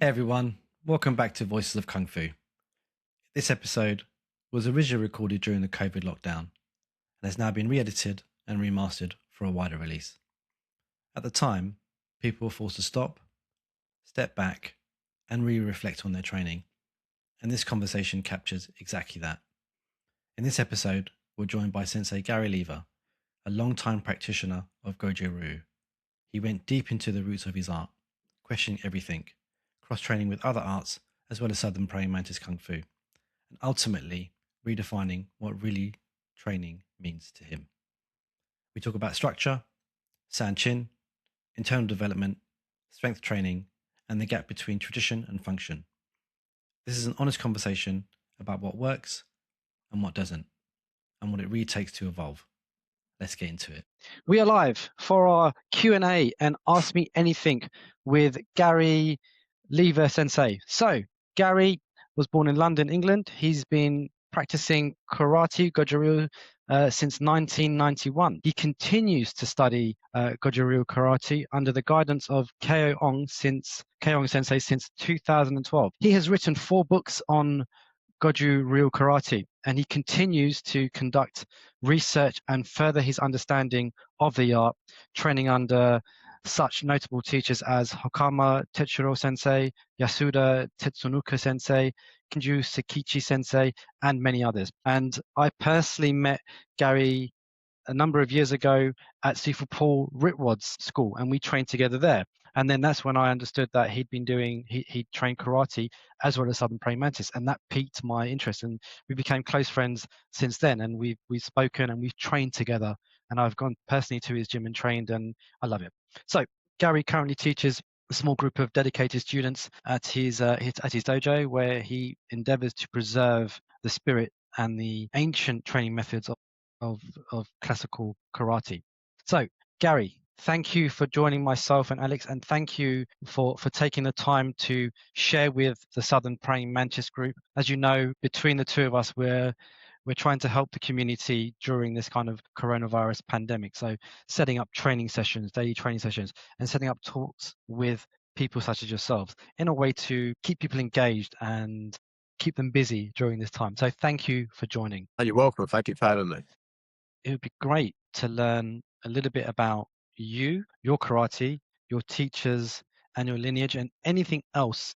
Hey everyone, welcome back to Voices of Kung Fu. This episode was originally recorded during the COVID lockdown and has now been re-edited and remastered for a wider release. At the time, people were forced to stop, step back, and reflect on their training, and this conversation captures exactly that. In this episode, we're joined by Sensei Garry, a long-time practitioner of Goju-Ryu. He went deep into the roots of his art, questioning everything, cross-training with other arts as well as Southern Praying Mantis Kung Fu, and ultimately redefining what really training means to him. We talk about structure, San Chin, internal development, strength training, and the gap between tradition and function. This is an honest conversation about what works and what doesn't, and what it really takes to evolve. Let's get into it. We are live for our Q&A and Ask Me Anything with Garry Sensei. So, Garry was born in London, England. He's been practicing karate, Goju-Ryu, since 1991. He continues to study Goju-Ryu karate under the guidance of Keong Sensei since 2012. He has written 4 books on Goju-Ryu karate, and he continues to conduct research and further his understanding of the art, training under such notable teachers as Hakama Tetsuro Sensei, Yasuda Tetsunuka Sensei, Kinju Sekichi Sensei, and many others. And I personally met Garry a number of years ago at Sifu Paul Ritwad's school, and we trained together there. And then that's when I understood that he trained karate as well as Southern Praying Mantis, and that piqued my interest. And we became close friends since then, and we've spoken and we've trained together. And I've gone personally to his gym and trained, and I love it. So Garry currently teaches a small group of dedicated students at his dojo, where he endeavors to preserve the spirit and the ancient training methods of classical karate. So, Garry, thank you for joining myself and Alex, and thank you for taking the time to share with the Southern Praying Mantis group. As you know, between the two of us, we're trying to help the community during this kind of coronavirus pandemic. So setting up training sessions, daily training sessions, and setting up talks with people such as yourselves in a way to keep people engaged and keep them busy during this time. So thank you for joining. Oh, you're welcome. Thank you for having me. It would be great to learn a little bit about you, your karate, your teachers, and your lineage, and anything else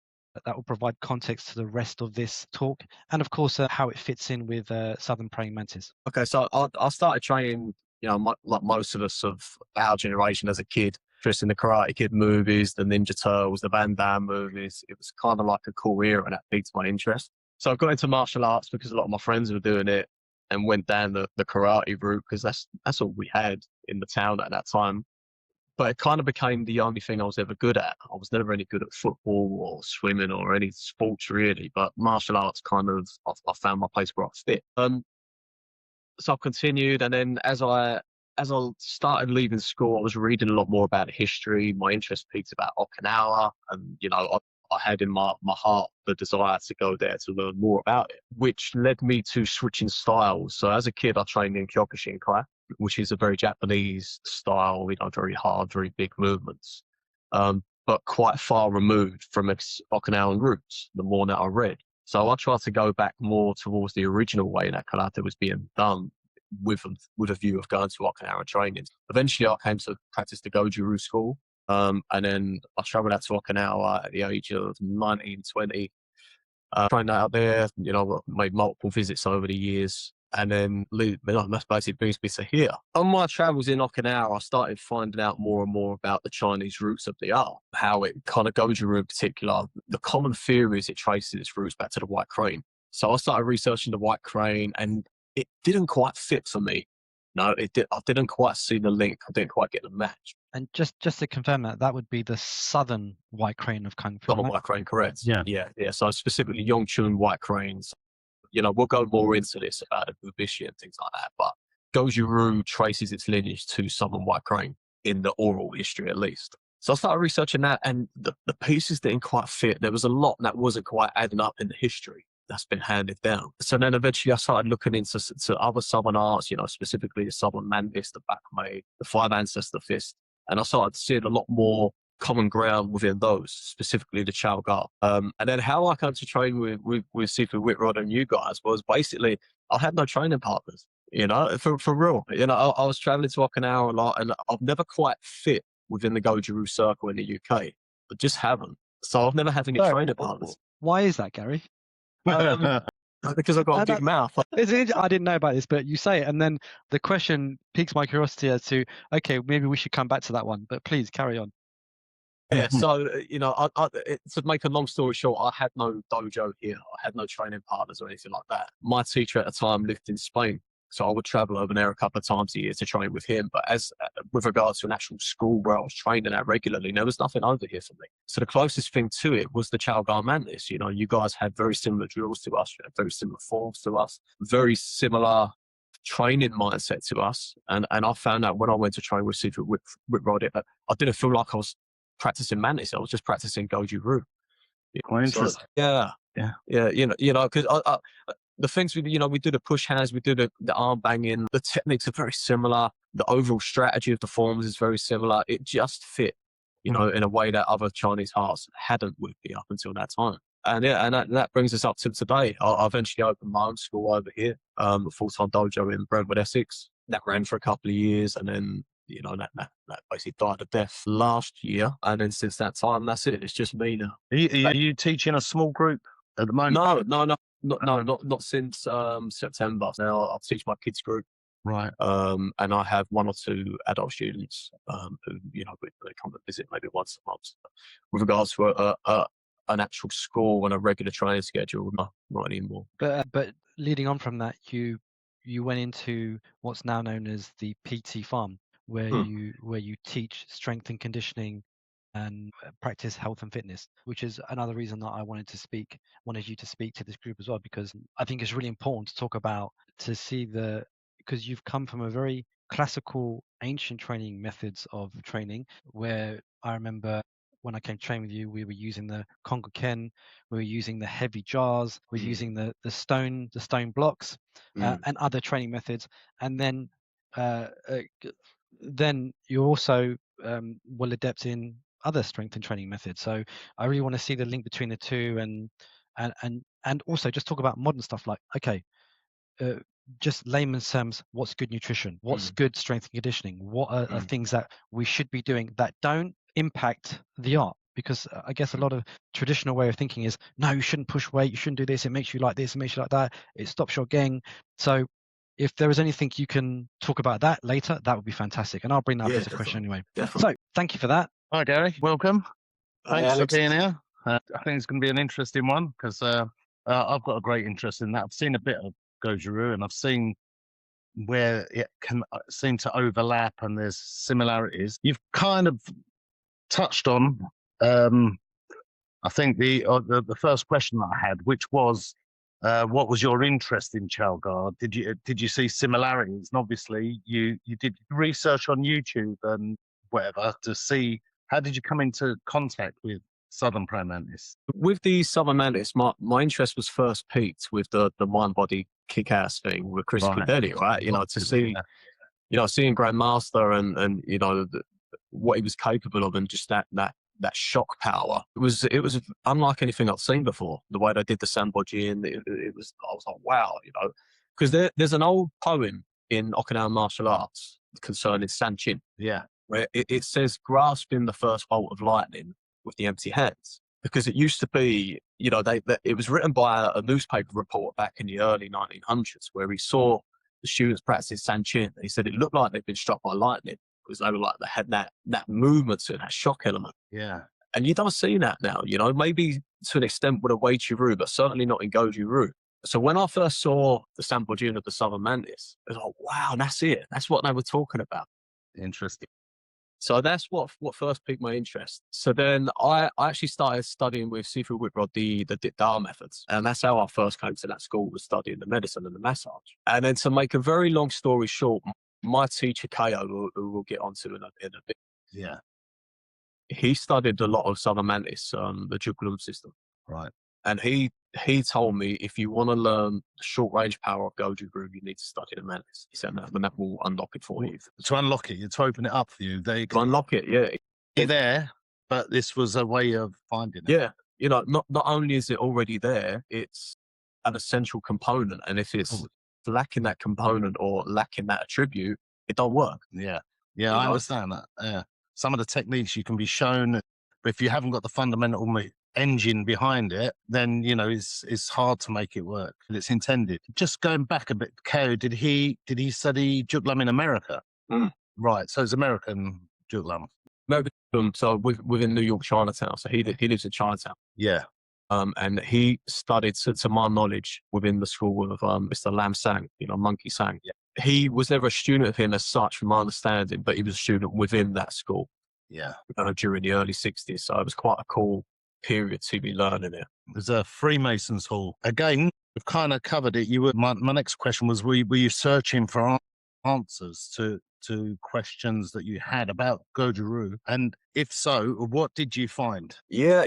that will provide context to the rest of this talk, and of course, how it fits in with Southern Praying Mantis. Okay, so I started training, like most of us of our generation as a kid, just in the Karate Kid movies, the Ninja Turtles, the Van Damme movies. It was kind of like a cool era, and that piqued my interest. So I got into martial arts because a lot of my friends were doing it, and went down the karate route because that's all we had in the town at that time. But it kind of became the only thing I was ever good at. I was never any good at football or swimming or any sports really, but martial arts kind of, I found my place where I fit. So I continued, and then as I started leaving school, I was reading a lot more about history. My interest peaked about Okinawa, and I had in my heart the desire to go there to learn more about it, which led me to switching styles. So as a kid, I trained in Kyokushinkai, which is a very Japanese style, very hard, very big movements, but quite far removed from its Okinawan roots, the more that I read. So I tried to go back more towards the original way that karate was being done, with a view of going to Okinawa training. Eventually, I came to practice the Goju-Ryu school, and then I travelled out to Okinawa at the age of 19, 20. Trained out there, made multiple visits over the years, and then that's basically brings me to here. On my travels in Okinawa, I started finding out more and more about the Chinese roots of the art, how it kind of Goju-Ryu in particular. The common theory is it traces its roots back to the white crane. So I started researching the white crane, and it didn't quite fit for me. No, it did. I didn't quite see the link. I didn't quite get the match. And just to confirm that would be the southern white crane of Kung Fu. Southern white crane, correct? Yeah. So specifically Yongchun white cranes. We'll go more into this about the Bubishi and things like that. But Goju-Ryu traces its lineage to Southern white crane in the oral history, at least. So I started researching that, and the pieces didn't quite fit. There was a lot that wasn't quite adding up in the history that's been handed down. So then eventually I started looking into other Southern arts, specifically the Southern Mantis, the Bakmei, the Five Ancestor Fist. And I started seeing a lot more common ground within those, specifically the Chow Gar. And then how I came to train with Sifu Whitrod and you guys was basically I had no training partners, you know, for real. You know, I was traveling to Okinawa a lot, and I've never quite fit within the Goju-Ryu circle in the UK, but just haven't. So I've never had any training partners. Why is that, Garry? Because I've got a big mouth. I didn't know about this, but you say it, and then the question piques my curiosity as to, okay, maybe we should come back to that one, but please carry on. Yeah, so, you know, to make a long story short, I had no dojo here. I had no training partners or anything like that. My teacher at the time lived in Spain, so I would travel over there a couple of times a year to train with him. But with regards to an actual school where I was training at regularly, there was nothing over here for me. So the closest thing to it was the Chow Gar Mantis. You know, you guys had very similar drills to us, you had very similar forms to us, very similar training mindset to us. And I found out when I went to train with Sifu Whitrod, I didn't feel like I was practicing Mantis. I was just practicing Goju-Ryu. Quite interesting. So, yeah. You know, because the things we do the push hands, we do the arm banging. The techniques are very similar. The overall strategy of the forms is very similar. It just fit, you know, in a way that other Chinese hearts hadn't with me up until that time. And that brings us up to today. I eventually opened my own school over here, a full-time dojo in Brentwood, Essex. That ran for a couple of years, and then, you know, that basically died a death last year. And then since that time, that's it. It's just me now. Are you teaching a small group at the moment? No, not since September. Now I teach my kids group. Right. And I have one or two adult students who, you know, they come and visit maybe once a month. With regards to an actual school and a regular training schedule, not anymore. But leading on from that, you went into what's now known as the PT farm, where you teach strength and conditioning and practice health and fitness, which is another reason that I wanted you to speak to this group as well, because I think it's really important to talk about, because you've come from a very classical, ancient training methods of training, where I remember when I came to train with you, we were using the Kongo Ken, we were using the heavy jars, we were using the stone blocks, and other training methods. And then you also will adept in other strength and training methods. So I really want to see the link between the two, and also just talk about modern stuff like, okay, just layman's terms, what's good nutrition? What's good strength and conditioning? What are things that we should be doing that don't impact the art? Because I guess a lot of traditional way of thinking is, no, you shouldn't push weight, you shouldn't do this, it makes you like this, it makes you like that, it stops your gang. So if there is anything you can talk about that later, that would be fantastic. And I'll bring that up as a question anyway. Definitely. So thank you for that. Hi, Garry. Welcome. Thanks for Alex. being here. I think it's going to be an interesting one, because I've got a great interest in that. I've seen a bit of Goju-Ryu, and I've seen where it can seem to overlap and there's similarities. You've kind of touched on, I think the first question that I had, which was, what was your interest in Chow Gar? Did you see similarities? And obviously, you did research on YouTube and whatever to see, how did you come into contact with Southern Praying Mantis? With the Southern Mantis, my interest was first peaked with the mind-body kick-ass thing with Chris Cadelli, right? You know, to see, you know, seeing Grandmaster and you know, what he was capable of, and just that shock power. It was unlike anything I've seen before. The way they did the Sanbojin, I was like, wow, you know, because there's an old poem in Okinawan martial arts concerning Sanchin. Yeah. Where it says, grasping the first bolt of lightning with the empty hands. Because it used to be, you know, it was written by a newspaper reporter back in the early 1900s, where he saw the students practice Sanchin. He said it looked like they'd been struck by lightning, because they were like, they had that movement to that shock element. Yeah. And you don't see that now, you know, maybe to an extent with a Wei-Chi-Ryu, but certainly not in Goju-Ryu. So when I first saw the Sanbojin of the Southern Mantis, it was like, wow, that's it. That's what they were talking about. Interesting. So that's what first piqued my interest. So then I actually started studying with Sifu Whitrod the Da methods. And that's how I first came to that school, was studying the medicine and the massage. And then to make a very long story short, my teacher, Ko, who we'll get onto in a bit. Yeah. He studied a lot of Southern Mantis, the Jukulum system. Right. And he told me, if you want to learn the short range power of Goju-Ryu, you need to study the Mantis. He said that, and that will unlock it for you. To unlock it, to open it up for you. To unlock it, yeah. You're there, but this was a way of finding it. Yeah. You know, not only is it already there, it's an essential component. And if it's lacking that component or lacking that attribute, it don't work. Yeah, You I know? understand that. Yeah, some of the techniques you can be shown, but if you haven't got the fundamental engine behind it, then it's hard to make it work. And it's intended. Just going back a bit, Ko, did he study Juklam in America? Mm. Right, so it's American Juklam. So within New York, Chinatown. So he lives in Chinatown. Yeah. And he studied, to my knowledge, within the school of Mr. Lam Sang, Monkey Sang. Yeah. He was never a student of him as such, from my understanding, but he was a student within that school. Yeah. During the early 60s. So it was quite a cool period to be learning it. There's a Freemasons Hall. Again, we've kind of covered it. My next question was, were you searching for answers to questions that you had about Goju-Ryu? And if so, what did you find? Yeah,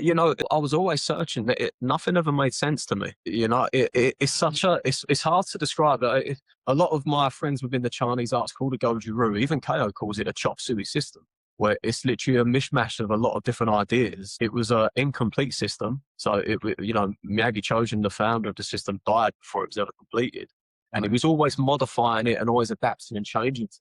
I was always searching. Nothing ever made sense to me. It's hard to describe. A lot of my friends within the Chinese arts call it Goju-Ryu. Even Ko calls it a chop suey system, where it's literally a mishmash of a lot of different ideas. It was an incomplete system. So, Miyagi Chojin, the founder of the system, died before it was ever completed. And he was always modifying it and always adapting and changing things.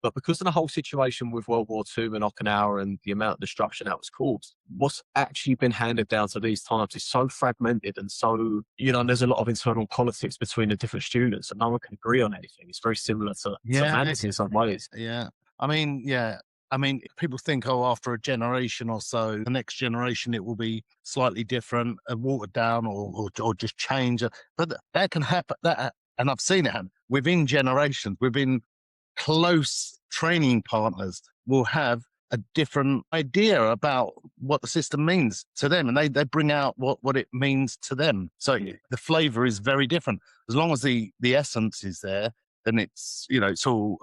But because of the whole situation with World War II and Okinawa and the amount of destruction that was caused, what's actually been handed down to these times is so fragmented and so, there's a lot of internal politics between the different students and no one can agree on anything. It's very similar to Mantis in some ways. Yeah. I mean, people think, after a generation or so, the next generation, it will be slightly different, watered down or just change. But that can happen. And I've seen it happen within generations, within close training partners will have a different idea about what the system means to them. And they bring out what it means to them. So the flavor is very different. As long as the essence is there, then it's all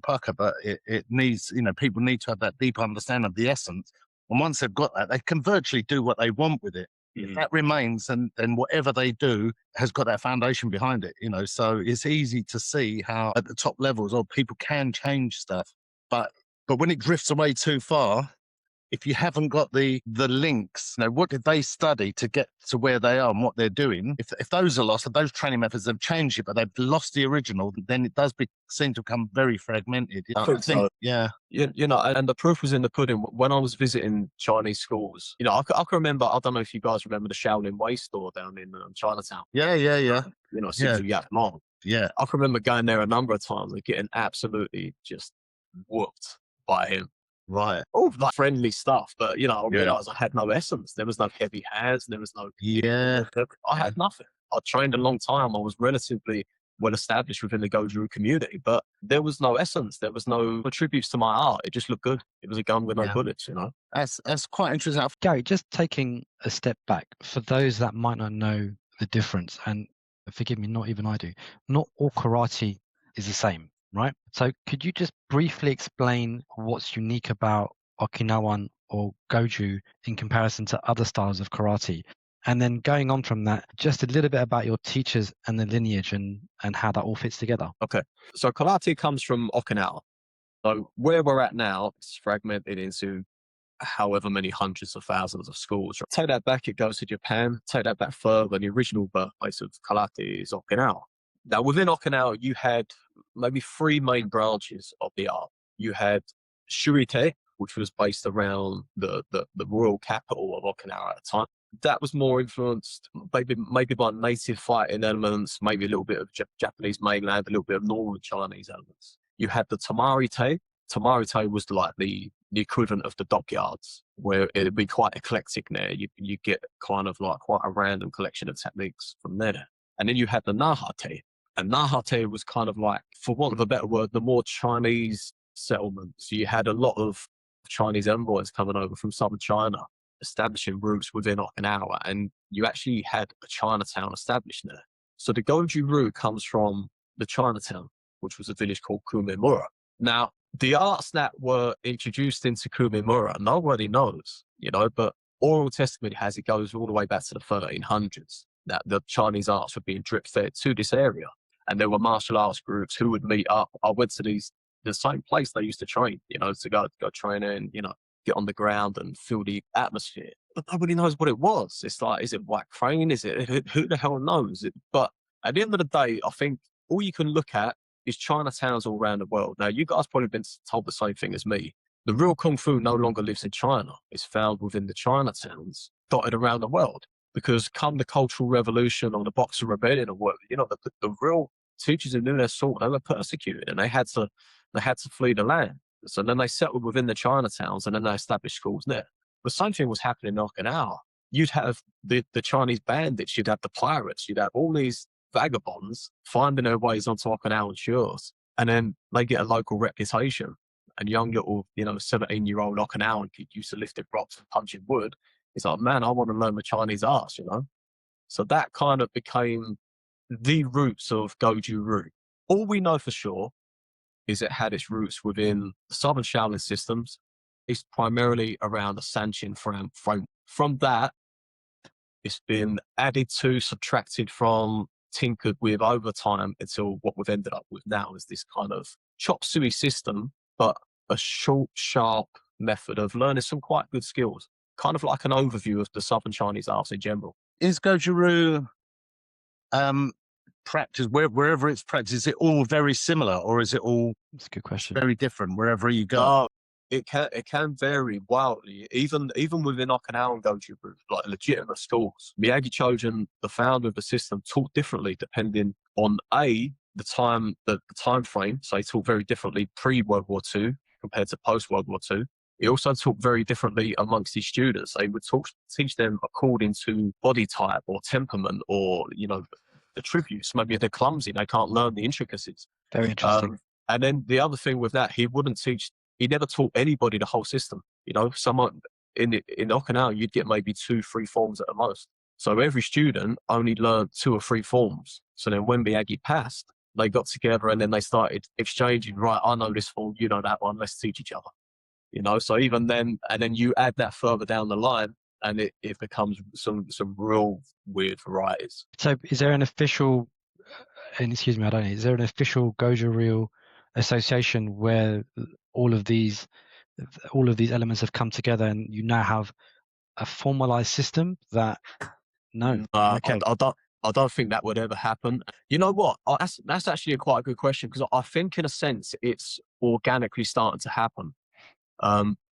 pucker, but it needs, people need to have that deep understanding of the essence. And once they've got that, they can virtually do what they want with it. If that remains, then whatever they do has got that foundation behind it, so it's easy to see how at the top levels, people can change stuff. But when it drifts away too far, if you haven't got the links, what did they study to get to where they are and what they're doing? If those are lost, if those training methods have changed it, but they've lost the original, then it does seem to become very fragmented. I think so. Yeah. And the proof was in the pudding. When I was visiting Chinese schools, I can remember, I don't know if you guys remember the Shaolin Way store down in Chinatown. Yeah. Yap Long. Yeah. I can remember going there a number of times and getting absolutely just whooped by him. Right. All like friendly stuff, but I realized I had no essence. There was no heavy hands. There was no. Yeah. I had nothing. I trained a long time. I was relatively well established within the Goju community, but there was no essence. There was no attributes to my art. It just looked good. It was a gun with no bullets. That's quite interesting. Garry, just taking a step back for those that might not know the difference, and forgive me, not even I do. Not all karate is the same. Right. So could you just briefly explain what's unique about Okinawan or Goju in comparison to other styles of karate? And then going on from that, just a little bit about your teachers and the lineage and how that all fits together. Okay. So karate comes from Okinawa. So where we're at now, it's fragmented into however many hundreds of thousands of schools. Take that back, it goes to Japan. Take that back further, the original birthplace of karate is Okinawa. Now, within Okinawa, you had maybe three main branches of the art. You had Shurite, which was based around the royal capital of Okinawa at the time. That was more influenced maybe by native fighting elements, maybe a little bit of Japanese mainland, a little bit of northern Chinese elements. You had the Tamarite. Tamarite was like the equivalent of the dockyards, where it'd be quite eclectic there. You get kind of like quite a random collection of techniques from there. And then you had the Nahate. And Nahate was kind of like, for want of a better word, the more Chinese settlements. You had a lot of Chinese envoys coming over from southern China, establishing roots within Okinawa, and you actually had a Chinatown established there. So the Goju-Ryu comes from the Chinatown, which was a village called Kumemura. Now, the arts that were introduced into Kumemura, nobody knows, but oral testimony has it goes all the way back to the 1300s, that the Chinese arts were being drip-fed to this area. And there were martial arts groups who would meet up. I went to the same place they used to train, to go training, get on the ground and feel the atmosphere. But nobody knows what it was. It's like, is it white crane? Is it, who the hell knows? But at the end of the day, I think all you can look at is Chinatowns all around the world. Now, you guys probably been told the same thing as me. The real Kung Fu no longer lives in China. It's found within the Chinatowns dotted around the world. Because come the Cultural Revolution or the Boxer Rebellion or whatever, you know, the real teachers who knew their sort, they were persecuted and they had to flee the land. So then they settled within the Chinatowns and then they established schools there. The same thing was happening in Okinawa. You'd have the Chinese bandits, you'd have the pirates, you'd have all these vagabonds finding their ways onto Okinawan shores. And then they get a local reputation. And young little, 17-year-old Okinawan kid used to lifting rocks and punching wood. It's like, man, I want to learn the Chinese arts, So that kind of became the roots of Goju-Ryu. All we know for sure is it had its roots within the Southern Shaolin systems. It's primarily around the Sanchin frame. From that, it's been added to, subtracted from, tinkered with over time until what we've ended up with now is this kind of chop suey system, but a short, sharp method of learning some quite good skills. Kind of like an overview of the Southern Chinese arts in general. Is Goju-Ryu practice, wherever it's practiced, is it all very similar or is it all That's a good question. very different wherever you go? It can vary wildly, even within Okinawan Goju-Ryu, like legitimate schools. Miyagi Chojun, the founder of the system, taught differently depending on the time frame. So he taught very differently pre-World War II compared to post-World War II. He also taught very differently amongst his students. They would teach them according to body type or temperament or, the tributes. Maybe if they're clumsy, they can't learn the intricacies. Very interesting. And then the other thing with that, he never taught anybody the whole system. Someone in Okinawa, you'd get maybe 2-3 forms at the most. So every student only learned 2 or 3 forms. So then when Miyagi passed, they got together and then they started exchanging, right, I know this form, you know that one, let's teach each other. So even then, and then you add that further down the line and it becomes some real weird varieties. So is there an official, and excuse me, I don't know, is there an official Goju-Ryu association where all of these elements have come together and you now have a formalized system that, no. Okay. I don't think that would ever happen. You know what? That's actually quite a good question because I think in a sense it's organically starting to happen.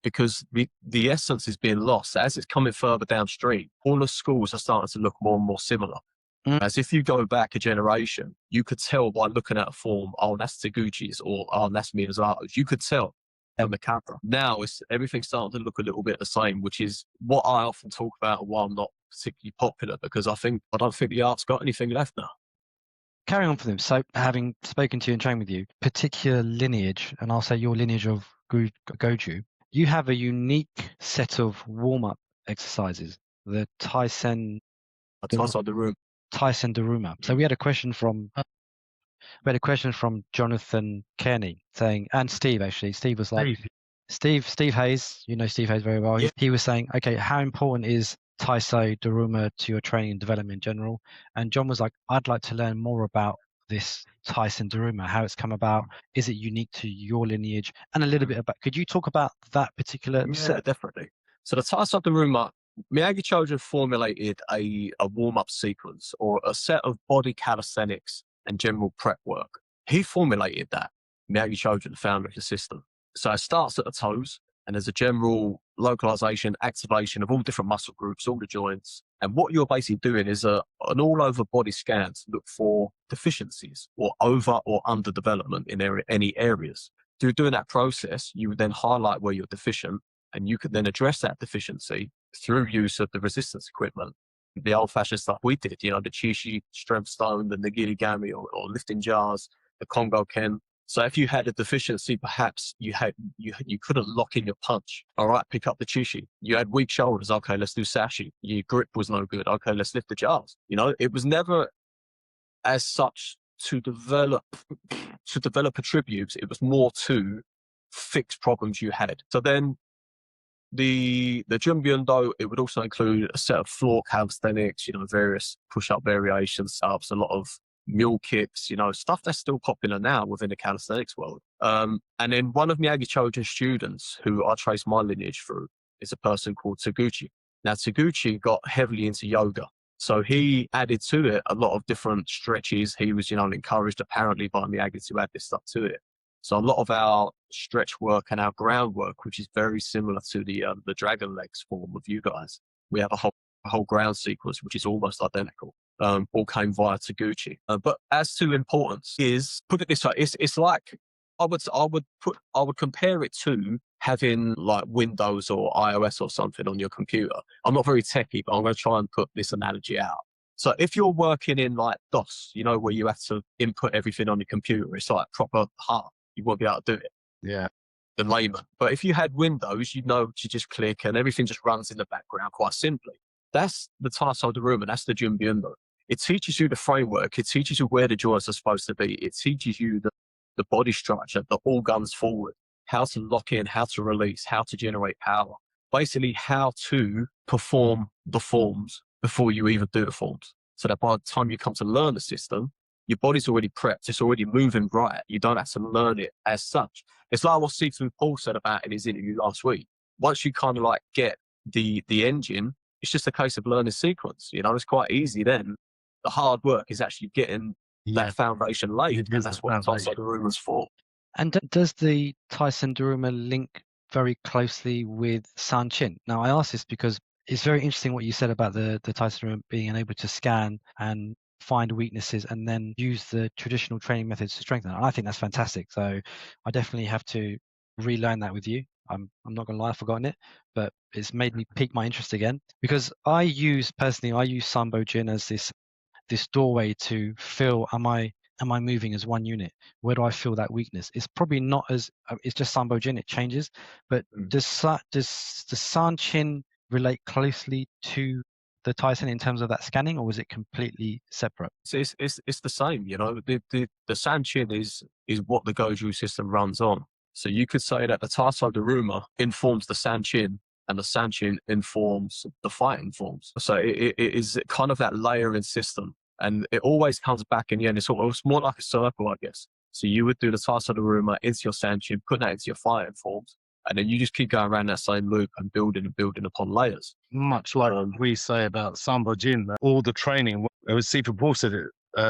Because the essence is being lost. As it's coming further downstream, all the schools are starting to look more and more similar. As if you go back a generation, you could tell by looking at a form, oh, that's Taguchi's or oh, that's Miyazaki's. You could tell on the camera. Now everything's starting to look a little bit the same, which is what I often talk about and why I'm not particularly popular because I don't think the art's got anything left now. Carry on for them. So having spoken to you and trained with you, particular lineage, and I'll say your lineage of Goju, you have a unique set of warm-up exercises, the Taisen Daruma. So we had a question from Jonathan Kearney saying, and Steve actually. Steve was like, Steve Hayes, you know Steve Hayes very well. Yeah. He was saying, okay, how important is Taisen Daruma to your training and development in general? And John was like, I'd like to learn more about this Taisen Daruma, how it's come about. Is it unique to your lineage? And a little bit about, could you talk about that particular set? Definitely. So the Taisen Daruma, Miyagi Chojun formulated a warm-up sequence or a set of body calisthenics and general prep work. He formulated that, Miyagi Chojun, the founder of the system. So it starts at the toes and there's a general localization, activation of all different muscle groups, all the joints. And what you're basically doing is an all-over body scan to look for deficiencies or over or under development in any areas. Through doing that process, you would then highlight where you're deficient and you could then address that deficiency through use of the resistance equipment. The old-fashioned stuff we did, the Chishi, strength stone, the Nagirigami or lifting jars, the Kongo Ken. So if you had a deficiency, perhaps you couldn't lock in your punch. All right, pick up the Chishi. You had weak shoulders. Okay, let's do Sashi. Your grip was no good. Okay, let's lift the jars. It was never as such to develop attributes. It was more to fix problems you had. So then the Junbyundo, it would also include a set of floor calisthenics, various push-up variations, ups, a lot of mule kicks, stuff that's still popular now within the calisthenics world. And then one of Miyagi Chojin's students, who I trace my lineage through, is a person called Taguchi. Now, Taguchi got heavily into yoga. So he added to it a lot of different stretches. He was, encouraged apparently by Miyagi to add this stuff to it. So a lot of our stretch work and our groundwork, which is very similar to the dragon legs form of you guys, we have a whole ground sequence, which is almost identical. All came via Taguchi. But as to importance, is put it this way: it's like I would compare it to having like Windows or iOS or something on your computer. I'm not very techie, but I'm going to try and put this analogy out. So if you're working in like DOS, where you have to input everything on your computer, it's like proper hard. You won't be able to do it. Yeah. The layman. But if you had Windows, to just click and everything just runs in the background quite simply. That's the Taisho Daruma, that's the Junbyundo. It teaches you the framework. It teaches you where the joints are supposed to be. It teaches you the body structure, the organs forward, how to lock in, how to release, how to generate power. Basically, how to perform the forms before you even do the forms. So that by the time you come to learn the system, your body's already prepped. It's already moving right. You don't have to learn it as such. It's like what Stephen Paul said about in his interview last week. Once you kind of like get the engine, it's just a case of learning sequence. It's quite easy then. The hard work is actually getting that foundation laid. And that's what Taisho Daruma's for. And does the Tyson Daruma link very closely with San Chin? Now, I ask this because it's very interesting what you said about the Tyson Daruma being able to scan and find weaknesses and then use the traditional training methods to strengthen it. I think that's fantastic. So I definitely have to relearn that with you. I'm not going to lie, I've forgotten it, but it's made me pique my interest again, because I use Sambo Jin as this doorway to feel, am I moving as one unit? Where do I feel that weakness? It's probably not as it's just Sambo Jin, it changes, but does the San Chin relate closely to the Tyson in terms of that scanning, or was it completely separate? So it's the same, the San Chin is what the Goju system runs on. So you could say that the Taisho Daruma informs the San Chin, and the San Chin informs the fighting forms. So it is kind of that layering system, and it always comes back in the end. It's more like a circle, I guess. So you would do the Taisho Daruma into your San Chin, put that into your fighting forms, and then you just keep going around that same loop and building upon layers. Much like we say about Sambo Jin, all the training, as Stephen Paul said it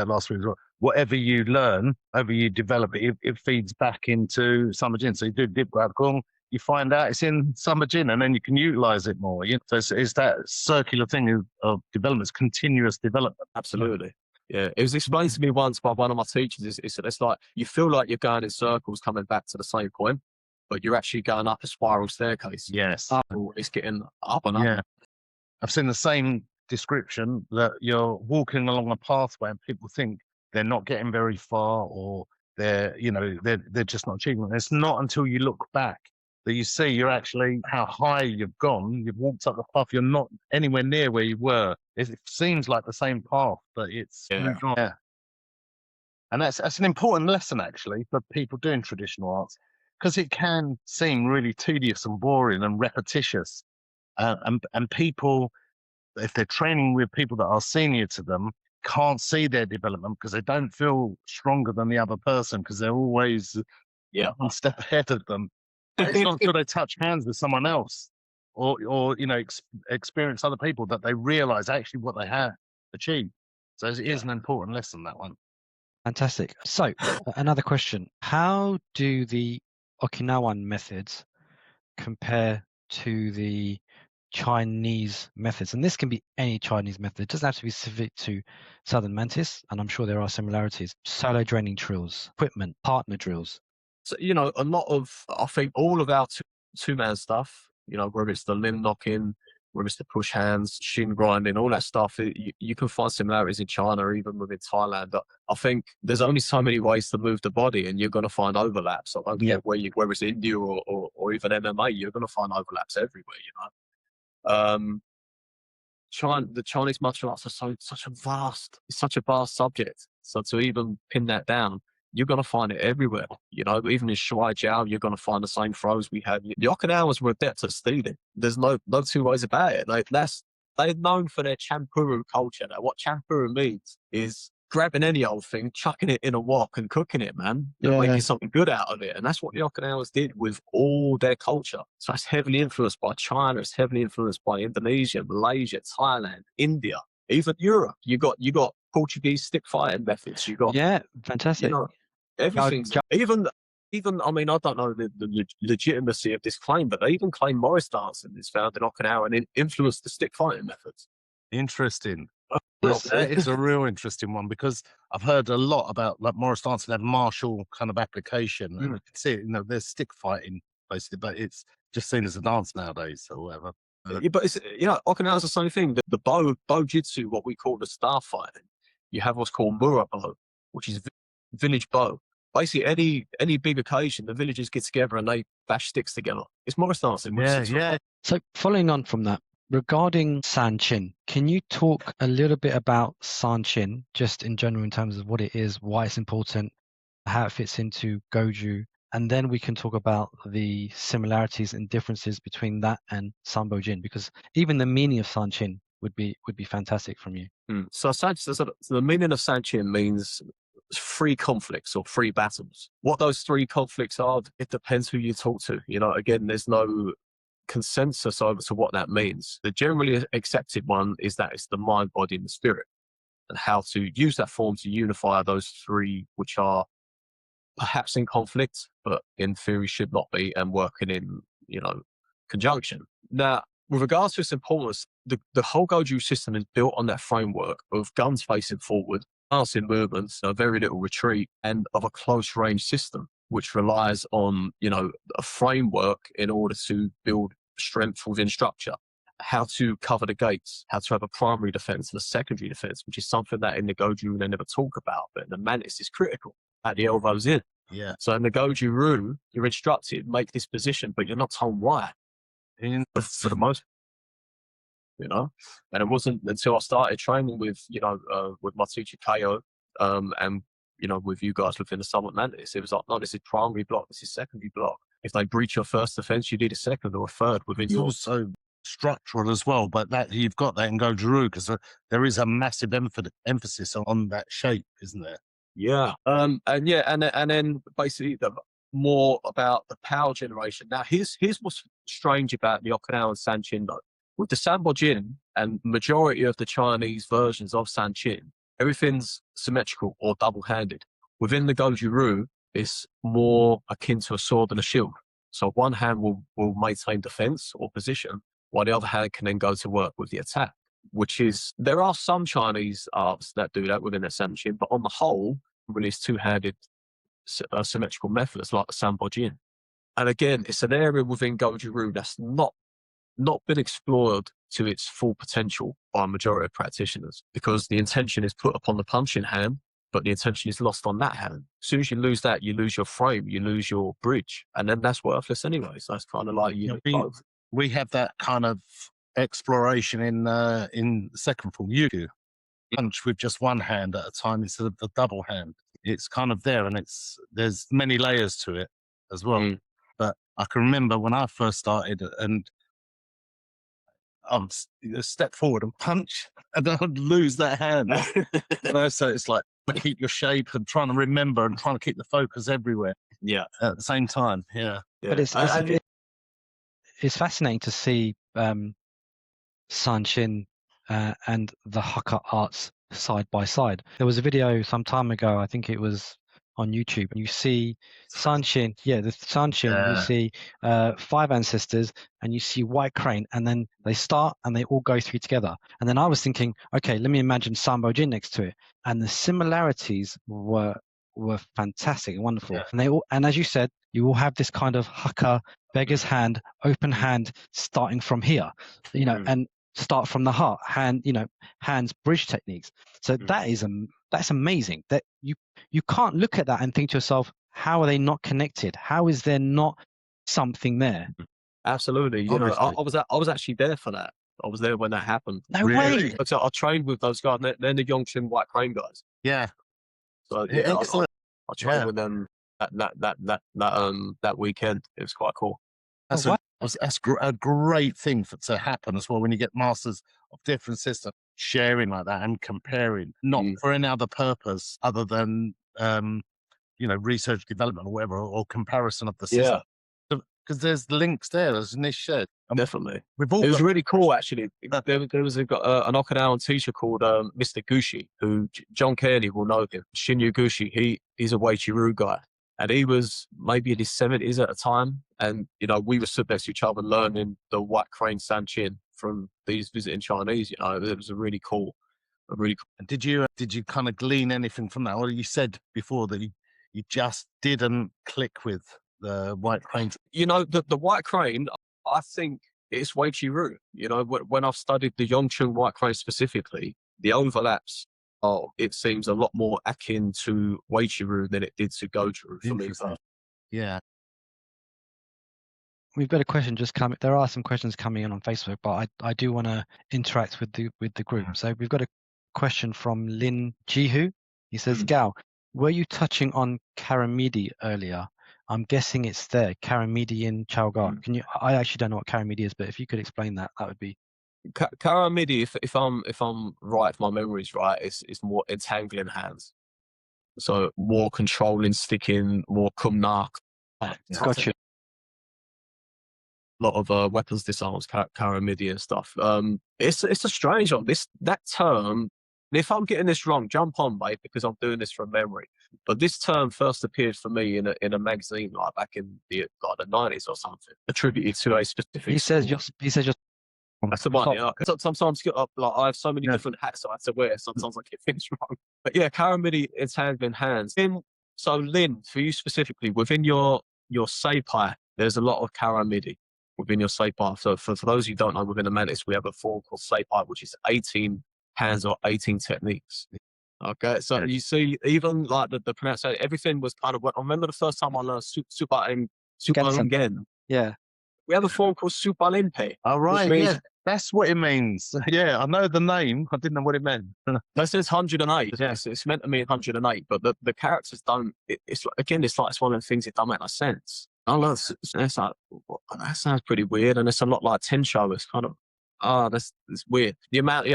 last week as well, whatever you learn, however you develop it, it feeds back into Sambo Jin. So you do Dip Grab Kung, you find out it's in Sambo Jin, and then you can utilize it more. So it's that circular thing of development, it's continuous development. Absolutely. Yeah, it was explained to me once by one of my teachers. It's like you feel like you're going in circles coming back to the same point, but you're actually going up a spiral staircase. Yes. It's getting up and up. Yeah. I've seen the same description, that you're walking along a pathway and people think they're not getting very far, or they're just not achieving it. It's not until you look back that you see you're actually how high you've gone. You've walked up the path. You're not anywhere near where you were. It seems like the same path, but it's moved on. Yeah. And that's an important lesson actually for people doing traditional arts, because it can seem really tedious and boring and repetitious. And people, if they're training with people that are senior to them, can't see their development because they don't feel stronger than the other person, because they're always one step ahead of them. It's not until they touch hands with someone else or experience other people that they realize actually what they have achieved. So it is an important lesson, that one. Fantastic. So another question: how do the Okinawan methods compare to the Chinese methods? And this can be any Chinese method. It doesn't have to be specific to Southern Mantis, and I'm sure there are similarities. Solo draining drills, equipment, partner drills. So, a lot of, I think all of our two-man stuff, whether it's the limb knocking, whether it's the push hands, shin grinding, all that stuff, you can find similarities in China, or even within Thailand. I think there's only so many ways to move the body, and you're going to find overlaps. I don't care whether it's India or even MMA, you're going to find overlaps everywhere, the Chinese martial arts are such a vast subject. So to even pin that down, you're going to find it everywhere. Even in Shuai Jiao, you're going to find the same throws we have. The Okinawans were adept at stealing. There's no two ways about it. They're known for their champuru culture. Now, what champuru means is grabbing any old thing, chucking it in a wok and cooking it, man, and making something good out of it. And that's what the Okinawas did with all their culture. So it's heavily influenced by China. It's heavily influenced by Indonesia, Malaysia, Thailand, India, even Europe. You got Portuguese stick fighting methods. You got fantastic. You know, everything's even. I mean, I don't know the legitimacy of this claim, but they even claim Morris dancing is found in Okinawa and influenced the stick fighting methods. Interesting. That is a real interesting one, because I've heard a lot about like Morris dancing have martial kind of application. And I can see it, there's stick fighting basically, but it's just seen as a dance nowadays or whatever. But it's Okinawa's the same thing. The bow jitsu, what we call the star fighting. You have what's called mura bow, which is village bow. Basically, any big occasion, the villagers get together and they bash sticks together. It's Morris dancing. So following on from that, regarding Sanchin, can you talk a little bit about Sanchin, just in general, in terms of what it is, why it's important, how it fits into Goju, and then we can talk about the similarities and differences between that and Sambo Jin, because even the meaning of Sanchin would be fantastic from you. So the meaning of Sanchin means 3 conflicts or 3 battles. What those 3 conflicts are, it depends who you talk to. Again, there's no consensus over to what that means. The generally accepted one is that it's the mind, body, and the spirit, and how to use that form to unify those 3, which are perhaps in conflict, but in theory should not be, and working in conjunction. Now, with regards to its importance, the whole Goju system is built on that framework of guns facing forward, passing movements, very little retreat, and of a close range system, which relies on, a framework in order to build strength within structure, how to cover the gates, how to have a primary defense and a secondary defense, which is something that in the Goju they never talk about, but in the Mantis is critical at the elbows in. Yeah. So in the Goju-Ryu, you're instructed, make this position, but you're not told why. For the most, and it wasn't until I started training with my teacher Kayo, and with you guys within the Southern Mantis, it was like, no, this is primary block, this is secondary block. If they breach your first defense, you need a second or a third within it's yours. Also structural as well, but that you've got that in Goju-Ryu, because there is a massive emphasis on that shape, isn't there? Yeah. And then basically more about the power generation. Now, here's what's strange about the Okinawan Sanchin though. With the Sambo Jin and majority of the Chinese versions of Sanchin, everything's symmetrical or double-handed. Within the Goju-Ryu, it's more akin to a sword and a shield. So one hand will maintain defense or position, while the other hand can then go to work with the attack, there are some Chinese arts that do that within their Sanchin, but on the whole, really it's two-handed symmetrical methods like the Sambo Jin. And again, it's an area within Goju-Ryu that's not been explored to its full potential by a majority of practitioners, because the intention is put upon the punching hand, but the intention is lost on that hand. As soon as you lose that, you lose your frame, you lose your bridge, and then that's worthless anyway. So it's kind of like we have that kind of exploration in the second form. You punch with just one hand at a time instead of the double hand. It's kind of there, and there's many layers to it as well. But I can remember when I first started, and step forward and punch, and then I'd lose that hand. So it's like keep your shape and trying to remember and trying to keep the focus everywhere. Yeah, at the same time. Yeah. But it's fascinating to see Sanchin and the Hakka arts side by side. There was a video some time ago, I think it was on YouTube, and you see Sanchin, you see 5 ancestors, and you see White Crane, and then they start and they all go through together. And then I was thinking, okay, let me imagine Sambo Jin next to it, and the similarities were fantastic and wonderful. Yeah. And as you said, you all have this kind of Hakka, beggar's hand, open hand, starting from here, and start from the heart, hands bridge techniques. So that's amazing. That you can't look at that and think to yourself, how are they not connected? How is there not something there? Absolutely. I was actually there for that. I was there when that happened. No way. So I trained with those guys. They're the Yongchin White Crane guys. Yeah. So I trained with them that weekend. It was quite cool. That's a great thing to happen as well when you get masters of different systems sharing like that and comparing, not for any other purpose other than, research development or whatever, or comparison of the system. Because there's links there, as Nish said. Definitely. We've all It was got- really cool, actually. There was an Okinawan teacher called Mr. Gushi, who John Kearney will know him. Shinyu Gushi, he's a Weichi-Ryu guy. And he was maybe in his 70s at the time. And, we were stood next to each other learning the White Crane Sanchin from these visiting Chinese. It was a really cool. And did you kind of glean anything from that? Or you said before that you just didn't click with the White Cranes? The White Crane, I think it's Weichi-Ryu. When I've studied the Yongchun White Crane specifically, the overlaps it seems a lot more akin to Weichi-Ryu than it did to Goju-Ryu for me. Yeah. We've got a question just coming. There are some questions coming in on Facebook, but I do want to interact with the group. So we've got a question from Lin Jihu. He says, Gao, were you touching on Karamidi earlier? I'm guessing it's there, Karamidi in Chaogar. I actually don't know what Karamidi is, but if you could explain that, that would be. Karamidi, if I'm right, if my memory's right, it's more entangling hands. So more controlling, sticking, more kumnak. Gotcha. A lot of weapons disarms, Karamidi and stuff. It's a strange one. That term, and if I'm getting this wrong, jump on, mate, because I'm doing this from memory. But this term first appeared for me in a magazine like back in the 90s or something, attributed to a specific. He says just. That's the one. Sometimes I have so many different hats I have to wear. Sometimes I get things wrong. But yeah, Karamidi entangling hands. So Lin, for you specifically, within your Seipai, there's a lot of Karamidi within your Seipai. So for those who don't know, within the Mantis, we have a form called Seipai, which is 18 hands or 18 techniques. Okay, so you see, even like the pronunciation, everything was kind of. I remember the first time I learned Super Gen. Yeah. We have a form called Super Limpe. Oh, right. Yeah, that's what it means. Yeah, I know the name. I didn't know what it meant. That says 108. Yes, it's meant to mean 108, but the characters don't. It's one of the things that don't make no sense. I love. It's like, that sounds pretty weird, and it's a lot like Tensho. It's kind of that's weird. The amount,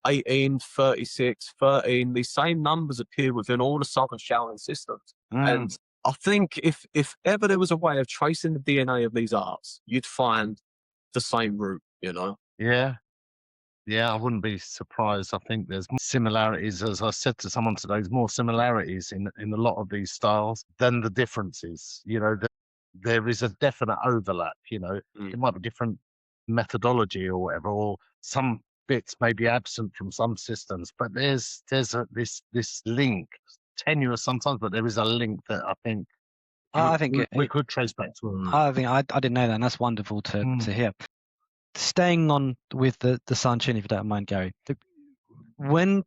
18, 36, 13. These same numbers appear within all the Southern Shaolin systems, and I think if ever there was a way of tracing the DNA of these arts, you'd find the same root, Yeah. Yeah, I wouldn't be surprised. I think there's more similarities. As I said to someone today, there's more similarities in a lot of these styles than the differences. There is a definite overlap, It might be different methodology or whatever, or some bits may be absent from some systems, but there's this link, tenuous sometimes, but there is a link that I think we could trace back to. I think I didn't know that, and that's wonderful to hear. Staying on with the Sanchin, if you don't mind, Gary. When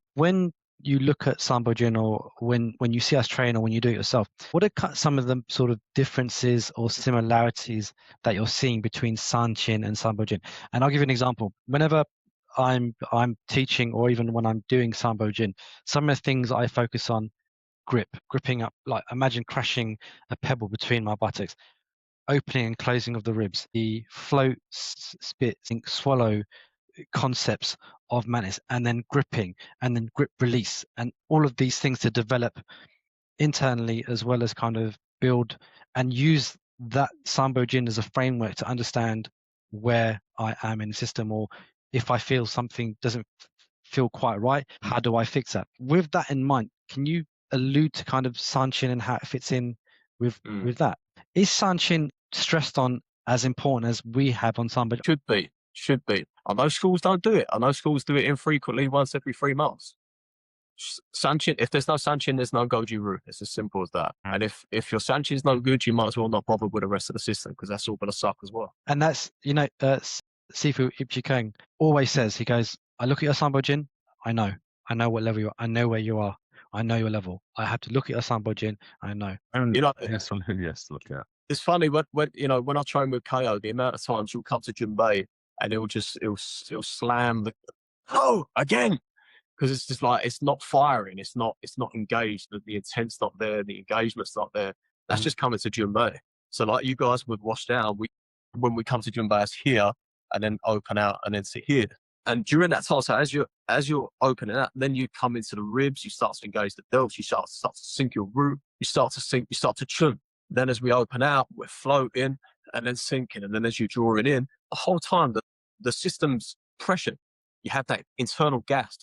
you look at Sambo Jin, or when you see us train, or when you do it yourself, what are some of the sort of differences or similarities that you're seeing between Sanchin and Sambo Jin? And I'll give you an example. Whenever I'm teaching, or even when I'm doing Sambo Jin, some of the things I focus on: gripping up, like imagine crashing a pebble between my buttocks, opening and closing of the ribs, the float, spit, sink, swallow concepts of Mantis, and then gripping, and then grip release, and all of these things to develop internally, as well as kind of build and use that Sambo Jin as a framework to understand where I am in the system, or if I feel something doesn't feel quite right, how do I fix that? With that in mind, can you allude to kind of Sanchin and how it fits in with that? Is Sanchin stressed on as important as we have on Sambo? Should be. I know schools don't do it. I know schools do it infrequently, once every 3 months. Sanchin, if there's no Sanchin, there's no Goju-Ryu. It's as simple as that. And if your Sanchin's no good, you might as well not bother with the rest of the system, because that's all going to suck as well. And that's, Sifu Ipchikang always says, he goes, I look at your Sambo Jin, I know what level you are, I know where you are, I know your level. I have to look at your Sambo Jin, I know. And yes, look at. It's funny when I train with KO, the amount of times you'll come to Junbei and it'll slam again, because it's just like, it's not firing, it's not engaged, the intent's not there, the engagement's not there. That's just coming to Junbei. So like you guys would wash down, when we come to Junbei, it's here and then open out and then sit here. And during that time, so as you're opening up, then you come into the ribs, you start to engage the delts, you start to sink your root, you start to sink, you start to chun. Then as we open out, we're floating and then sinking. And then as you draw it in, the whole time, the system's pressure, you have that internal gas.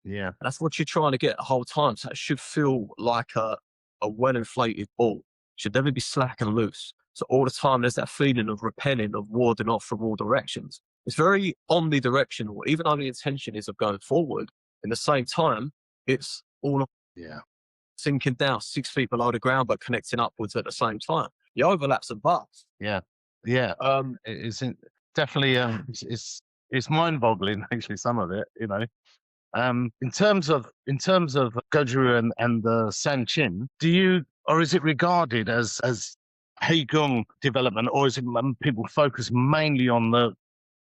Yeah. And that's what you're trying to get the whole time. So it should feel like a well-inflated ball. It should never be slack and loose. So all the time, there's that feeling of repelling, of warding off from all directions. It's very omnidirectional, even though the intention is of going forward. In the same time, it's all sinking down 6 feet below the ground, but connecting upwards at the same time. The overlaps are vast. Yeah. It's definitely it's mind-boggling actually, some of it, you know. In terms of Goju and the Sanchin, or is it regarded as Heigong development, or is it people focus mainly on the